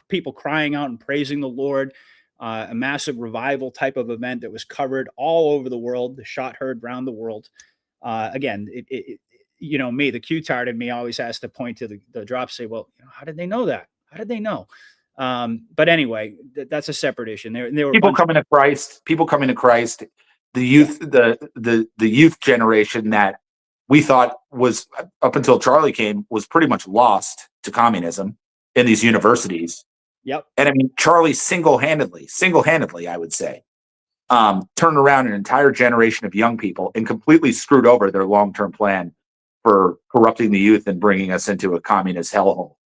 people crying out and praising the Lord, a massive revival type of event that was covered all over the world, the shot heard around the world. Again, me, the Q-tard in me always has to point to the drop, say, well, how did they know that? How did they know? But anyway, that's a separate issue. There were people coming to Christ, the youth, the youth generation that we thought was, up until Charlie came, was pretty much lost to communism in these universities. Yep. And I mean, Charlie single-handedly, I would say, turned around an entire generation of young people and completely screwed over their long-term plan for corrupting the youth and bringing us into a communist hellhole.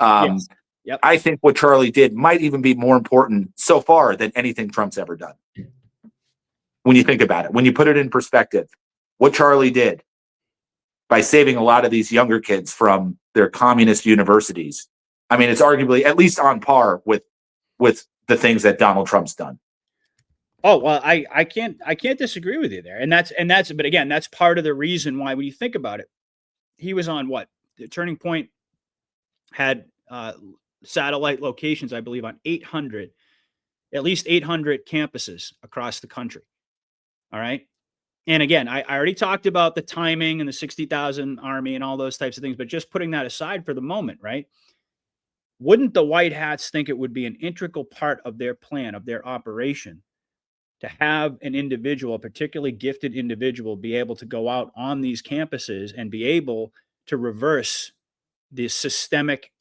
Yes. Yep. I think what Charlie did might even be more important so far than anything Trump's ever done. When you think about it, when you put it in perspective, what Charlie did by saving a lot of these younger kids from their communist universities, I mean, it's arguably at least on par with the things that Donald Trump's done. Oh, well, I can't disagree with you there. But again, that's part of the reason why, when you think about it, he was on what? The Turning Point had satellite locations, I believe, on at least 800 campuses across the country. All right. And again, I already talked about the timing and the 60,000 army and all those types of things, but just putting that aside for the moment, right? Wouldn't the white hats think it would be an integral part of their plan, of their operation, to have an individual, a particularly gifted individual, be able to go out on these campuses and be able to reverse the systemic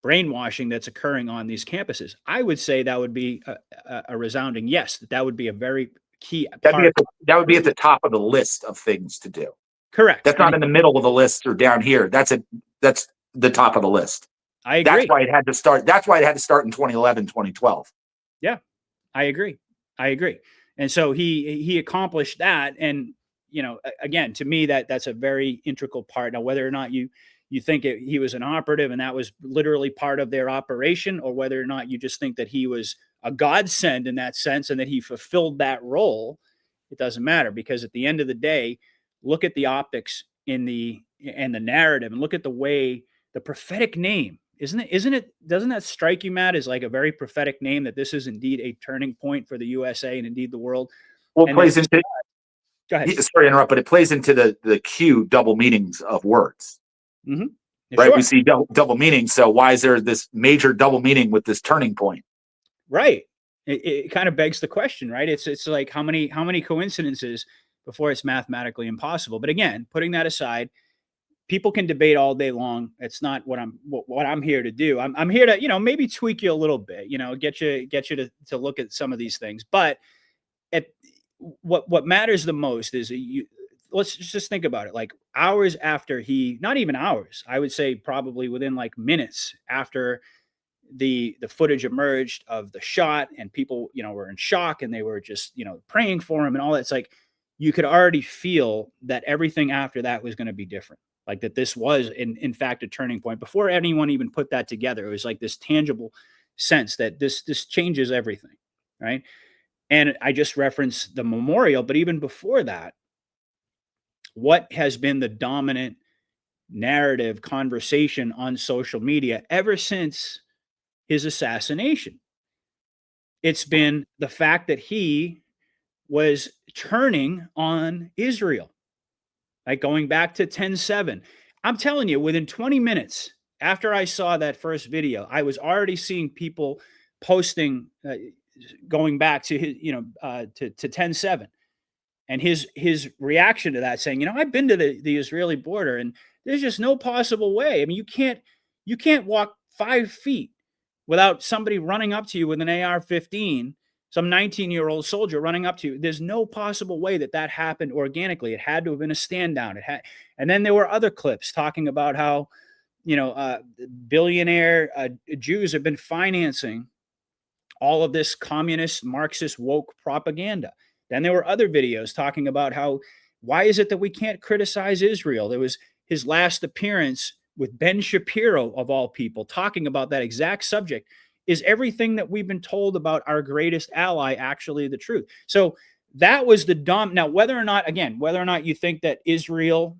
brainwashing that's occurring on these campuses? I would say that would be a resounding yes. That would be a very key part. That would be at the top of the list of things to do. Correct. That's not in the middle of the list or down here. That's the top of the list. I agree. That's why it had to start. That's why it had to start in 2011, 2012. Yeah, I agree. And so he accomplished that. And, again, to me, that's a very integral part. Now, whether or not you think he was an operative and that was literally part of their operation, or whether or not you just think that he was a godsend in that sense and that he fulfilled that role, it doesn't matter, because at the end of the day, look at the optics and the narrative, and look at the way the prophetic name, doesn't that strike you, Matt, as like a very prophetic name, that this is indeed a turning point for the USA and indeed the world? Well, it plays into, go ahead. Sorry to interrupt, but it plays into the Q double meanings of words. Mm-hmm. Right? Sure. We see double meanings. So why is there this major double meaning with this turning point? Right. It kind of begs the question, right? It's like how many coincidences before it's mathematically impossible. But again, putting that aside, people can debate all day long. It's not what I'm here to do. I'm here to, maybe tweak you a little bit, get you to look at some of these things. But what matters the most is let's just think about it. Like hours after not even hours, I would say probably within like minutes after the footage emerged of the shot, and people, were in shock, and they were just, praying for him and all that. It's like, you could already feel that everything after that was going to be different. Like that this was in fact a turning point before anyone even put that together. It was like this tangible sense that this changes everything. Right. And I just referenced the memorial, but even before that, what has been the dominant narrative conversation on social media ever since his assassination? It's been the fact that he was turning on Israel, like going back to 10/7. I'm telling you, within 20 minutes after I saw that first video, I was already seeing people posting, going back to his, to 10/7, and his reaction to that, saying, I've been to the Israeli border, and there's just no possible way. I mean, you can't walk 5 feet without somebody running up to you with an AR-15, some 19-year-old soldier running up to you. There's no possible way that happened organically. It had to have been a stand down. And then there were other clips talking about how, billionaire Jews have been financing all of this communist, Marxist, woke propaganda. Then there were other videos talking about why is it that we can't criticize Israel? There was his last appearance with Ben Shapiro, of all people, talking about that exact subject. Is everything that we've been told about our greatest ally actually the truth? So That was the now, whether or not you think that Israel,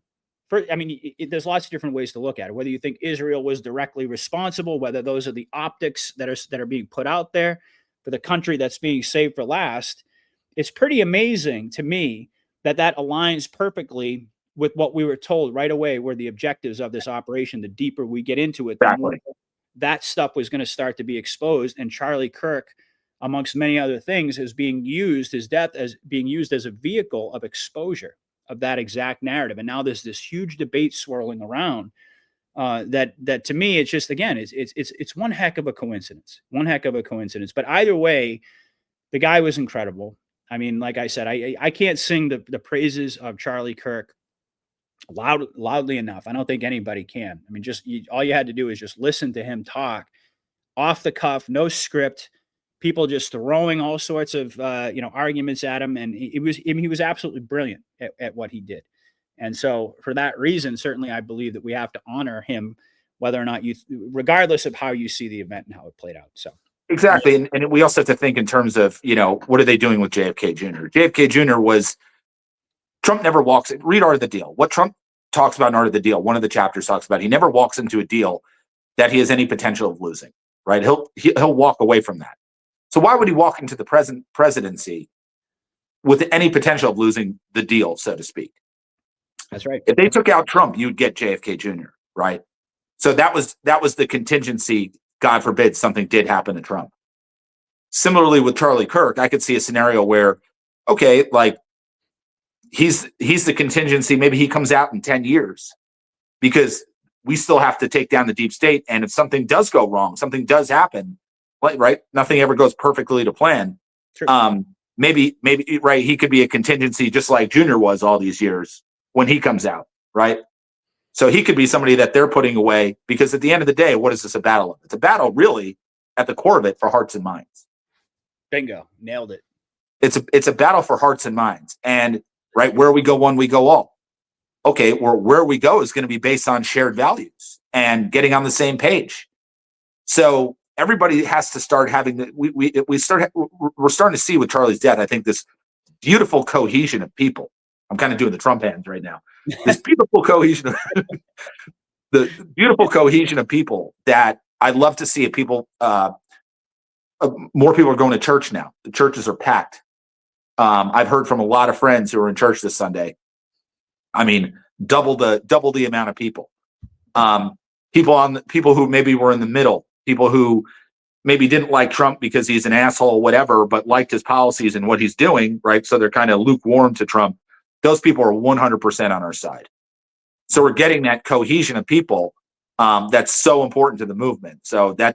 there's lots of different ways to look at it. Whether you think Israel was directly responsible, whether those are the optics that are being put out there for the country that's being saved for last, it's pretty amazing to me that aligns perfectly with what we were told right away were the objectives of this operation. The deeper we get into it, the more Exactly. that stuff was going to start to be exposed. And Charlie Kirk, amongst many other things, is being used, his death as being used as a vehicle of exposure of that exact narrative. And now there's this huge debate swirling around that to me, it's just, again, it's one heck of a coincidence, But either way, the guy was incredible. I mean, like I said, I can't sing the praises of Charlie Kirk loudly enough. I don't think anybody can. I mean, all you had to do is just listen to him talk off the cuff, no script, people just throwing all sorts of arguments at him, and he was absolutely brilliant at what he did. And so, for that reason, certainly, I believe that we have to honor him, whether or not regardless of how you see the event and how it played out. So. Exactly. And we also have to think in terms of, what are they doing with JFK Jr.? JFK Jr. Trump never walks, read Art of the Deal. What Trump talks about in Art of the Deal, one of the chapters talks about, he never walks into a deal that he has any potential of losing, right? He'll walk away from that. So why would he walk into the presidency with any potential of losing the deal, so to speak? That's right. If they took out Trump, you'd get JFK Jr., right? So that was the contingency. God forbid something did happen to Trump. Similarly with Charlie Kirk, I could see a scenario where, okay, like he's the contingency. Maybe he comes out in 10 years because we still have to take down the deep state. And if something does go wrong, something does happen, right? Nothing ever goes perfectly to plan. Sure. Maybe, right, he could be a contingency just like Junior was all these years when he comes out, right? So he could be somebody that they're putting away because at the end of the day, what is this a battle of? It's a battle really at the core of it for hearts and minds. Bingo. Nailed it. It's a battle for hearts and minds. And right, where we go one, we go all. Okay, where we go is going to be based on shared values and getting on the same page. So everybody has to start having we're starting to see with Charlie's death, I think, this beautiful cohesion of people. I'm kind of doing the Trump hands right now. This beautiful cohesion of the beautiful cohesion of people that I'd love to see. More people are going to church now. The churches are packed. I've heard from a lot of friends who are in church this Sunday. I mean, double the amount of people. People who maybe were in the middle, people who maybe didn't like Trump because he's an asshole, whatever, but liked his policies and what he's doing, right? So they're kind of lukewarm to Trump. Those people are 100% on our side. So we're getting that cohesion of people that's so important to the movement. So I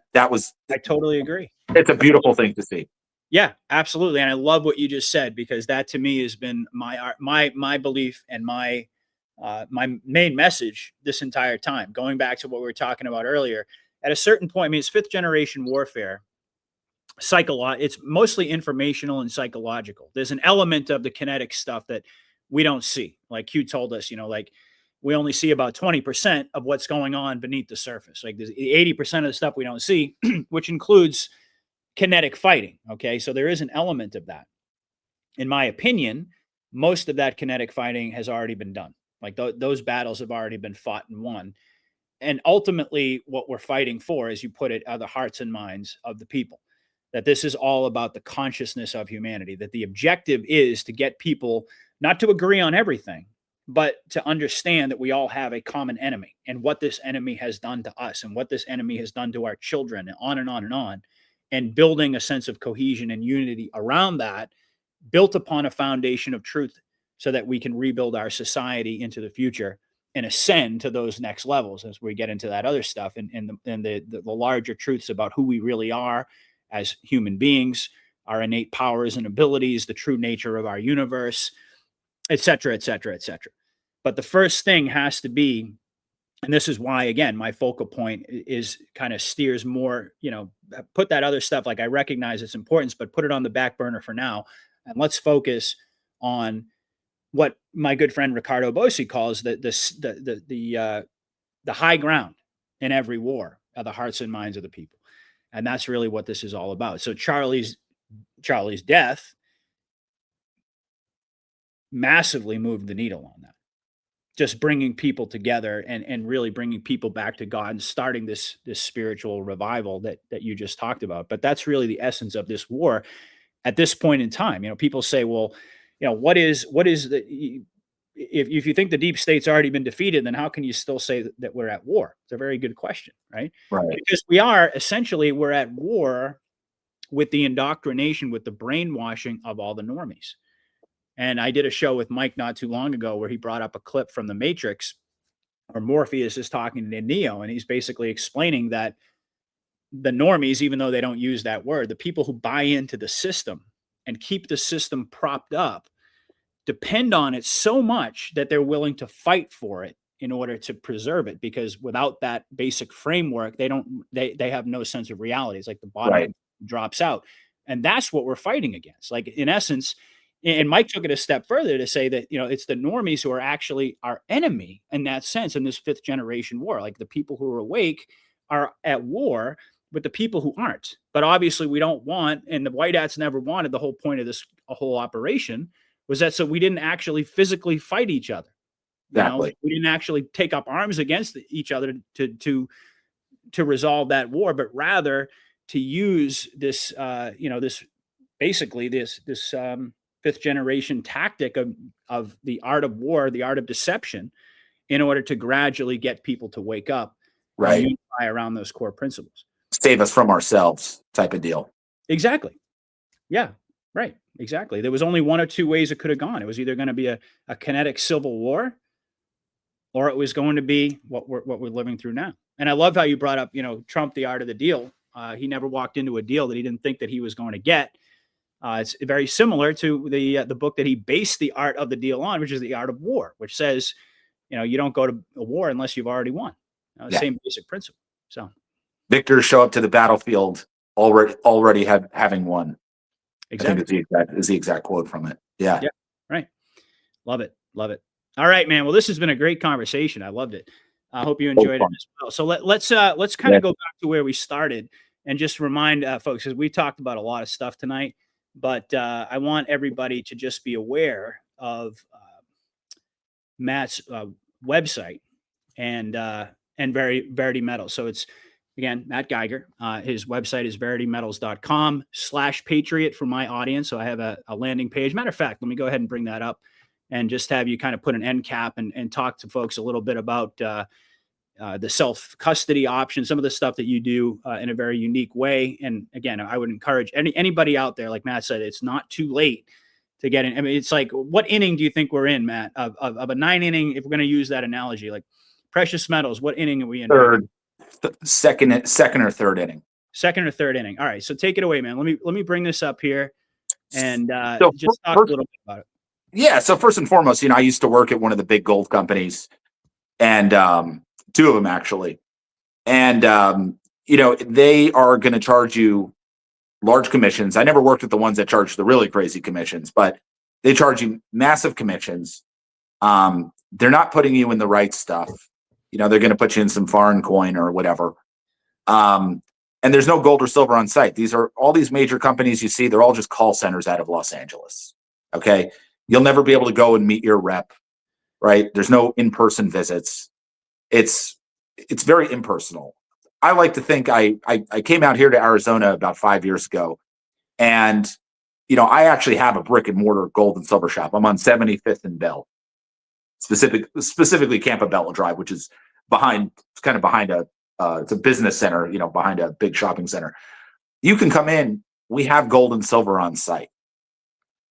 totally agree. It's a beautiful thing to see. Yeah, absolutely. And I love what you just said, because that to me has been my belief and my main message this entire time, going back to what we were talking about earlier. At a certain point, I mean, it's fifth generation warfare. It's mostly informational and psychological. There's an element of the kinetic stuff that we don't see. Like Q told us, like we only see about 20% of what's going on beneath the surface. Like there's 80% of the stuff we don't see, which includes kinetic fighting. Okay. So there is an element of that. In my opinion, most of that kinetic fighting has already been done. Like those battles have already been fought and won. And ultimately what we're fighting for, as you put it, are the hearts and minds of the people. That this is all about the consciousness of humanity, that the objective is to get people not to agree on everything, but to understand that we all have a common enemy and what this enemy has done to us and what this enemy has done to our children, and on and on and on, and building a sense of cohesion and unity around that, built upon a foundation of truth, so that we can rebuild our society into the future and ascend to those next levels as we get into that other stuff and the larger truths about who we really are as human beings, our innate powers and abilities, the true nature of our universe, et cetera, et cetera, et cetera. But the first thing has to be, and this is why, again, my focal point is kind of steers more, put that other stuff, like I recognize its importance, but put it on the back burner for now. And let's focus on what my good friend Ricardo Bossi calls the high ground in every war are the hearts and minds of the people. And that's really what this is all about. So Charlie's death massively moved the needle on that. Just bringing people together and really bringing people back to God and starting this spiritual revival that you just talked about. But that's really the essence of this war at this point in time. People say, well, what is the if you think the deep state's already been defeated, then how can you still say that we're at war? It's a very good question, right? Right. Because we're at war with the indoctrination, with the brainwashing of all the normies. And I did a show with Mike not too long ago where he brought up a clip from the Matrix where Morpheus is talking to Neo, and he's basically explaining that the normies, even though they don't use that word, the people who buy into the system and keep the system propped up depend on it so much that they're willing to fight for it in order to preserve it, because without that basic framework, they have no sense of reality. It's like the bottom Right. drops out. And that's what we're fighting against. Like, in essence, and Mike took it a step further to say that, it's the normies who are actually our enemy in that sense, in this fifth generation war. Like, the people who are awake are at war with the people who aren't. But obviously we don't want, and the white hats never wanted, the whole point of this whole operation was that so we didn't actually physically fight each other. Exactly. We didn't actually take up arms against each other to resolve that war, but rather to use this, this basically this fifth generation tactic of the art of war, the art of deception, in order to gradually get people to wake up and Right. unify around those core principles. Save us from ourselves type of deal. Exactly. Yeah. Right. Exactly. There was only one or two ways it could have gone. It was either going to be a kinetic civil war, or it was going to be what we're living through now. And I love how you brought up, Trump, the art of the deal. He never walked into a deal that he didn't think that he was going to get. It's very similar to the book that he based the art of the deal on, which is The Art of War, which says, you don't go to a war unless you've already won. Yeah. Same basic principle. So victors show up to the battlefield already having won. exactly. I think is the exact quote from it. Yeah. Yeah. Right. Love it. Love it. All right, man. Well, this has been a great conversation. I loved it. I hope you enjoyed it as well. So let's kind of go back to where we started and just remind folks, because we talked about a lot of stuff tonight, but I want everybody to just be aware of Matt's website and Verity Metals. So it's, again, Matt Geiger. His website is veritymetals.com/patriot for my audience. So I have a landing page. Matter of fact, let me go ahead and bring that up and just have you kind of put an end cap and talk to folks a little bit about the self-custody option, some of the stuff that you do in a very unique way. And again, I would encourage anybody out there, like Matt said, it's not too late to get in. I mean, it's like, what inning do you think we're in, Matt, of a 9-inning, if we're going to use that analogy, like precious metals, what inning are we in? Third, second or third inning. Second or third inning. All right. So take it away, man. Let me bring this up here and So just talk a little bit about it. Yeah. So first and foremost, I used to work at one of the big gold companies, and two of them actually. And, they are going to charge you large commissions. I never worked with the ones that charge the really crazy commissions, but they charge you massive commissions. They're not putting you in the right stuff. They're going to put you in some foreign coin or whatever. And there's no gold or silver on site. These are all these major companies you see. They're all just call centers out of Los Angeles. Okay. You'll never be able to go and meet your rep, right? There's no in-person visits. It's very impersonal. I like to think I came out here to Arizona about 5 years ago, and I actually have a brick and mortar gold and silver shop. I'm on 75th and Bell, specifically Campobello Drive, which is behind a it's a business center, behind a big shopping center. You can come in. We have gold and silver on site.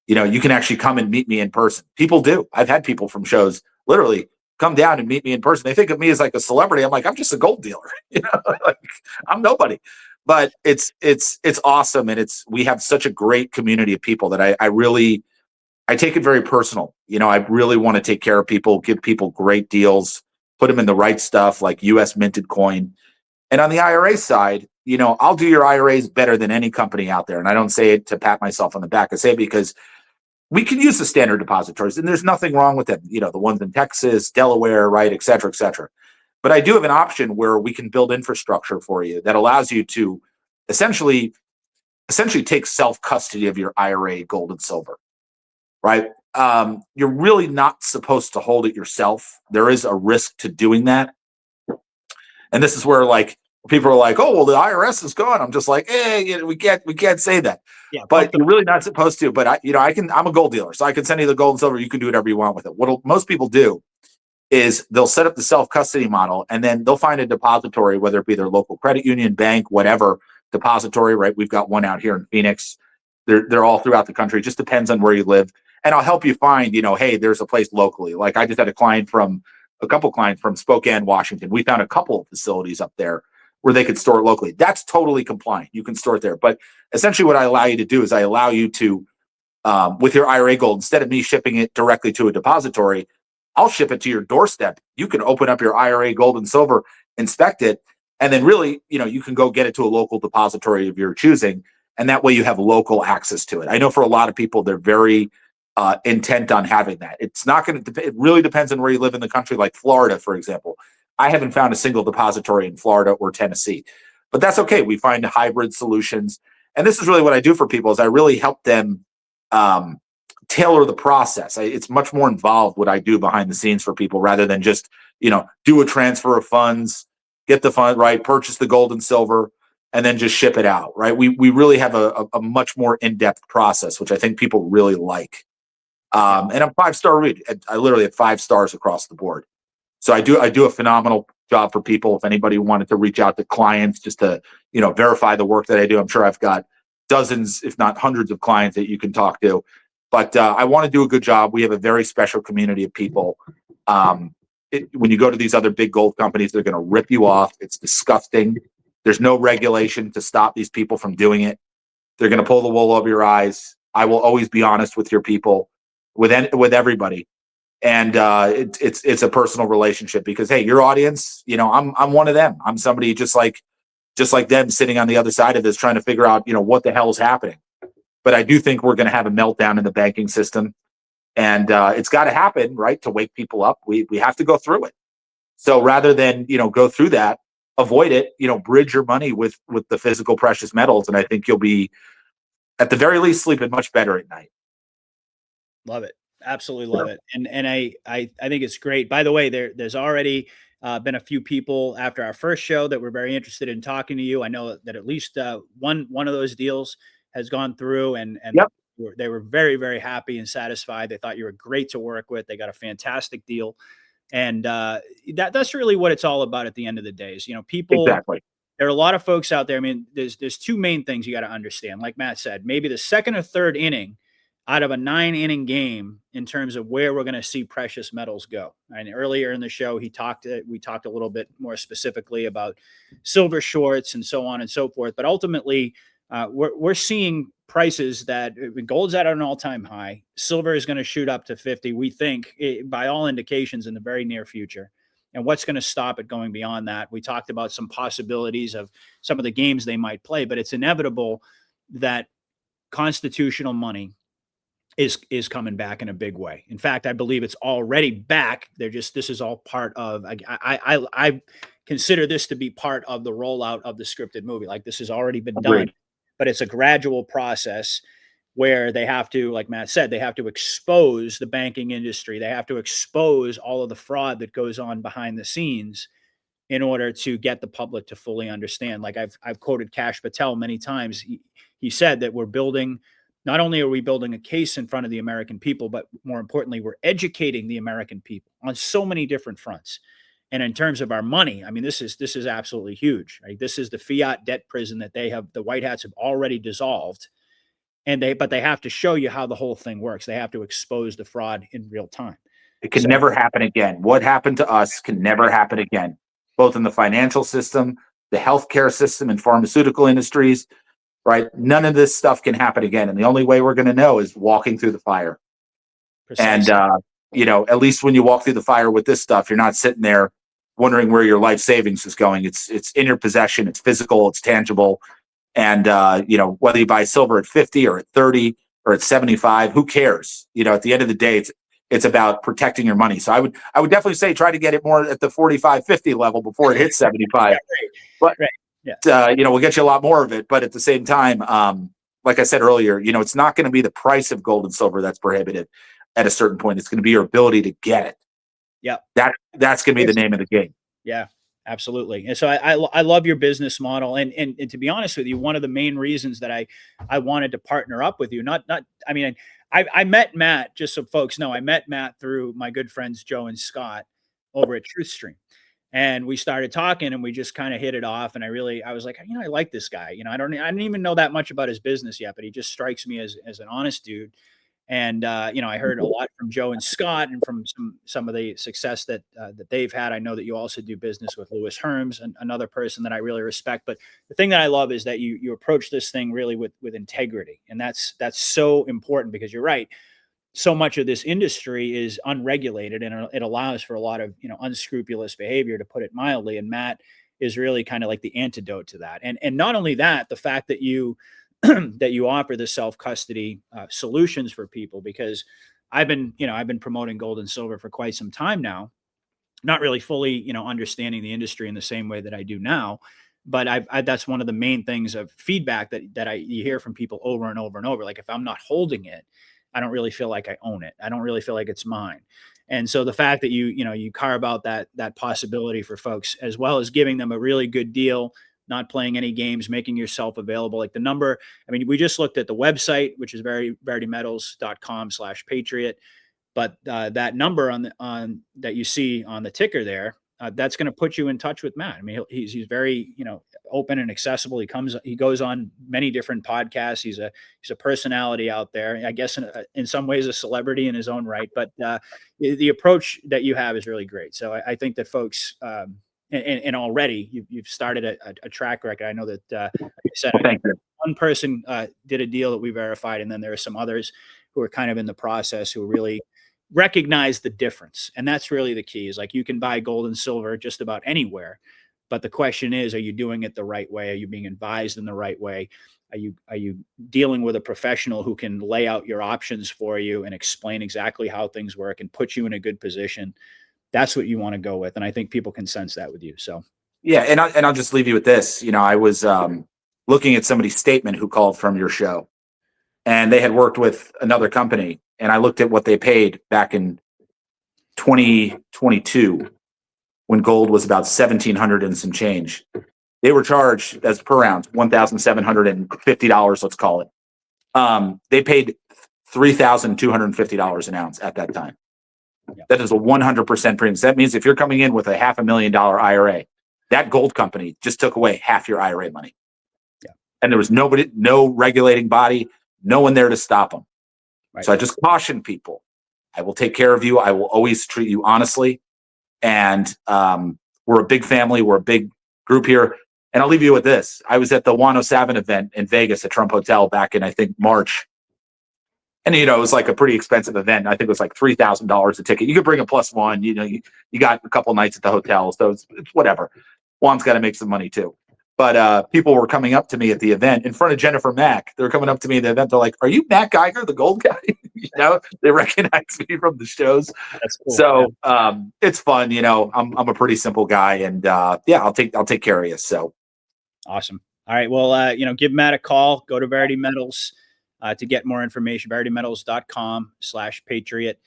You can actually come and meet me in person. People do. I've had people from shows literally come down and meet me in person. They think of me as like a celebrity. I'm like, I'm just a gold dealer. Like, I'm nobody. But it's awesome, and we have such a great community of people that I take it very personal. I really want to take care of people, give people great deals, put them in the right stuff like U.S. minted coin. And on the IRA side, I'll do your IRAs better than any company out there. And I don't say it to pat myself on the back. I say it because we can use the standard depositories, and there's nothing wrong with them. The ones in Texas, Delaware, right, et cetera, et cetera. But I do have an option where we can build infrastructure for you that allows you to essentially take self-custody of your IRA gold and silver, right? you're really not supposed to hold it yourself. There is a risk to doing that. And this is where like people are like, oh, well, the IRS is gone. I'm just like, we can't say that. Yeah, But you're really not supposed to. But I'm a gold dealer, so I can send you the gold and silver. You can do whatever you want with it. What most people do is they'll set up the self-custody model, and then they'll find a depository, whether it be their local credit union, bank, whatever depository, right? We've got one out here in Phoenix. They're all throughout the country. It just depends on where you live. And I'll help you find, hey, there's a place locally. Like I just had a couple clients from Spokane, Washington. We found a couple of facilities up there where they could store it locally. That's totally compliant. You can store it there. But essentially what I allow you to do is I allow you to, with your IRA gold, instead of me shipping it directly to a depository, I'll ship it to your doorstep. You can open up your IRA gold and silver, inspect it, and then really, you can go get it to a local depository of your choosing. And that way you have local access to it. I know for a lot of people, they're very intent on having that. It's not going to, it really depends on where you live in the country, like Florida, for example. I haven't found a single depository in Florida or Tennessee, but that's okay. We find hybrid solutions. And this is really what I do for people is I really help them tailor the process. It's much more involved what I do behind the scenes for people rather than just, do a transfer of funds, get the fund, right, purchase the gold and silver, and then just ship it out, right? We really have a much more in-depth process, which I think people really like. And I'm 5-star read. I literally have 5 stars across the board. So I do a phenomenal job for people. If anybody wanted to reach out to clients just to, verify the work that I do, I'm sure I've got dozens, if not hundreds of clients that you can talk to. But I want to do a good job. We have a very special community of people. When you go to these other big gold companies, they're going to rip you off. It's disgusting. There's no regulation to stop these people from doing it. They're going to pull the wool over your eyes. I will always be honest with your people, with everybody, and it's a personal relationship because hey, your audience, I'm one of them. I'm somebody just like them sitting on the other side of this, trying to figure out what the hell is happening. But I do think we're going to have a meltdown in the banking system, and it's got to happen, right, to wake people up. We have to go through it. So rather than go through that, avoid it. Bridge your money with the physical precious metals, and I think you'll be, at the very least, sleeping much better at night. Love it. Absolutely love it. And I think it's great. By the way, there's already been a few people after our first show that were very interested in talking to you. I know that at least one of those deals has gone through, and Yep. they were very, very happy and satisfied. They thought you were great to work with. They got a fantastic deal. And that's really what it's all about at the end of the day is, people. Exactly. There are a lot of folks out there. I mean, there's 2 main things you got to understand. Like Matt said, maybe the second or third inning out of a 9-inning game in terms of where we're going to see precious metals go. And earlier in the show, we talked a little bit more specifically about silver shorts and so on and so forth. But ultimately, we're seeing prices that gold's at an all-time high. Silver is going to shoot up to 50, we think, by all indications, in the very near future. And what's going to stop it going beyond that? We talked about some possibilities of some of the games they might play, but it's inevitable that constitutional money is coming back in a big way. In fact, I believe it's already back. This is all part of, I consider this to be part of the rollout of the scripted movie. Like this has already been Agreed. done, but it's a gradual process where they have to, like Matt said, they have to expose the banking industry. They have to expose all of the fraud that goes on behind the scenes in order to get the public to fully understand. Like I've quoted Kash Patel many times. He said that not only are we building a case in front of the American people, but more importantly, we're educating the American people on so many different fronts. And in terms of our money, I mean, this is absolutely huge, right? This is the fiat debt prison that the White Hats have already dissolved. But they have to show you how the whole thing works. They have to expose the fraud in real time. It can never happen again. What happened to us can never happen again, both in the financial system, the healthcare system, and pharmaceutical industries, right? None of this stuff can happen again. And the only way we're going to know is walking through the fire. Precisely. And, at least when you walk through the fire with this stuff, you're not sitting there wondering where your life savings is going. It's in your possession. It's physical. It's tangible. And, whether you buy silver at 50 or at 30 or at 75, who cares? At the end of the day, it's about protecting your money. So I would definitely say try to get it more at the 45, 50 level before it hits 75. But, right. Yeah. we'll get you a lot more of it. But at the same time, like I said earlier, it's not going to be the price of gold and silver that's prohibitive. at a certain point. It's going to be your ability to get it. Yeah. That's going to be the name of the game. Yeah, absolutely. And so I love your business model. And to be honest with you, one of the main reasons that I wanted to partner up with you, I mean, I met Matt, just so folks know, I met Matt through my good friends, Joe and Scott over at TruthStream. And we started talking and we just kind of hit it off. And I was like, I like this guy. I didn't even know that much about his business yet, but he just strikes me as an honest dude. And I heard a lot from Joe and Scott, and from some of the success that they've had. I know that you also do business with Lewis Herms, another person that I really respect. But the thing that I love is that you approach this thing really with integrity, and that's so important, because you're right. So much of this industry is unregulated, and it allows for a lot of unscrupulous behavior, to put it mildly. And Matt is really kind of like the antidote to that. And not only that, the fact that you that you offer the self custody solutions for people, because I've been promoting gold and silver for quite some time now, not really fully understanding the industry in the same way that I do now. But that's one of the main things of feedback that you hear from people over and over and over. Like, if I'm not holding it, I don't really feel like I own it. I don't really feel like it's mine. And so the fact that you carve out that possibility for folks, as well as giving them a really good deal, not playing any games, making yourself available. Like the number, I mean, we just looked at the website, which is veritymetals.com/patriot. But that number on that you see on the ticker there, that's going to put you in touch with Matt. I mean, he's very open and accessible. He goes on many different podcasts. He's a personality out there. I guess in some ways a celebrity in his own right. But the approach that you have is really great. So I think that folks. And already you've started a track record. I know that, like I said, Thank you. one person did a deal that we verified, and then there are some others who are kind of in the process who really recognize the difference. And that's really the key, is like, you can buy gold and silver just about anywhere. But the question is, are you doing it the right way? Are you being advised in the right way? Are you dealing with a professional who can lay out your options for you and explain exactly how things work and put you in a good position? That's what you want to go with. And I think people can sense that with you. So, Yeah. And I'll just leave you with this. I was looking at somebody's statement who called from your show, and they had worked with another company. And I looked at what they paid back in 2022, when gold was about 1,700 and some change. They were charged, as per ounce, $1,750, let's call it. They paid $3,250 an ounce at that time. Yeah. That is a 100% premium. So that means if you're coming in with a $500,000 IRA, that gold company just took away half your IRA money. Yeah. And there was no regulating body, no one there to stop them. Right. So I just caution people. I will take care of you. I will always treat you honestly. And we're a big family. We're a big group here. And I'll leave you with this. I was at the 107 event in Vegas at Trump Hotel back in, I think, March. And, it was like a pretty expensive event. I think it was like $3,000 a ticket. You could bring a plus one. You got a couple nights at the hotel. So it's whatever. Juan's got to make some money too. But people were coming up to me at the event in front of Jennifer Mack. They were coming up to me at the event. They're like, "Are you Matt Geiger, the gold guy?" They recognize me from the shows. That's cool. So it's fun. I'm a pretty simple guy, and I'll take care of you. So awesome. All right. Well, give Matt a call. Go to Verity Metals to get more information. veritymetals.com/patriot.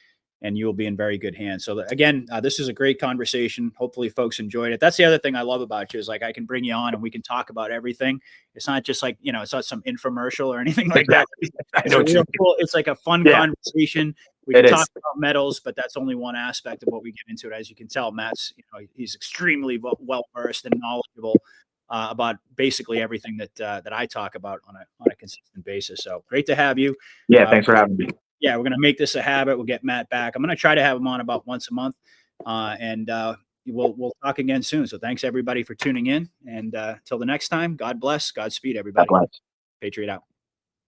And you will be in very good hands. So again, this is a great conversation. Hopefully folks enjoyed it. That's the other thing I love about you, is like, I can bring you on and we can talk about everything. It's not just like, it's not some infomercial or anything like that. It's like a fun conversation. We can talk about metals, but that's only one aspect of what we get into it. As you can tell, Matt's, he's extremely well-versed and knowledgeable about basically everything that I talk about on a consistent basis. So great to have you. Yeah. Thanks for having me. Yeah, we're going to make this a habit. We'll get Matt back. I'm going to try to have him on about once a month. And we'll talk again soon. So thanks everybody for tuning in. And till the next time, God bless. Godspeed, everybody. God bless. Patriot out.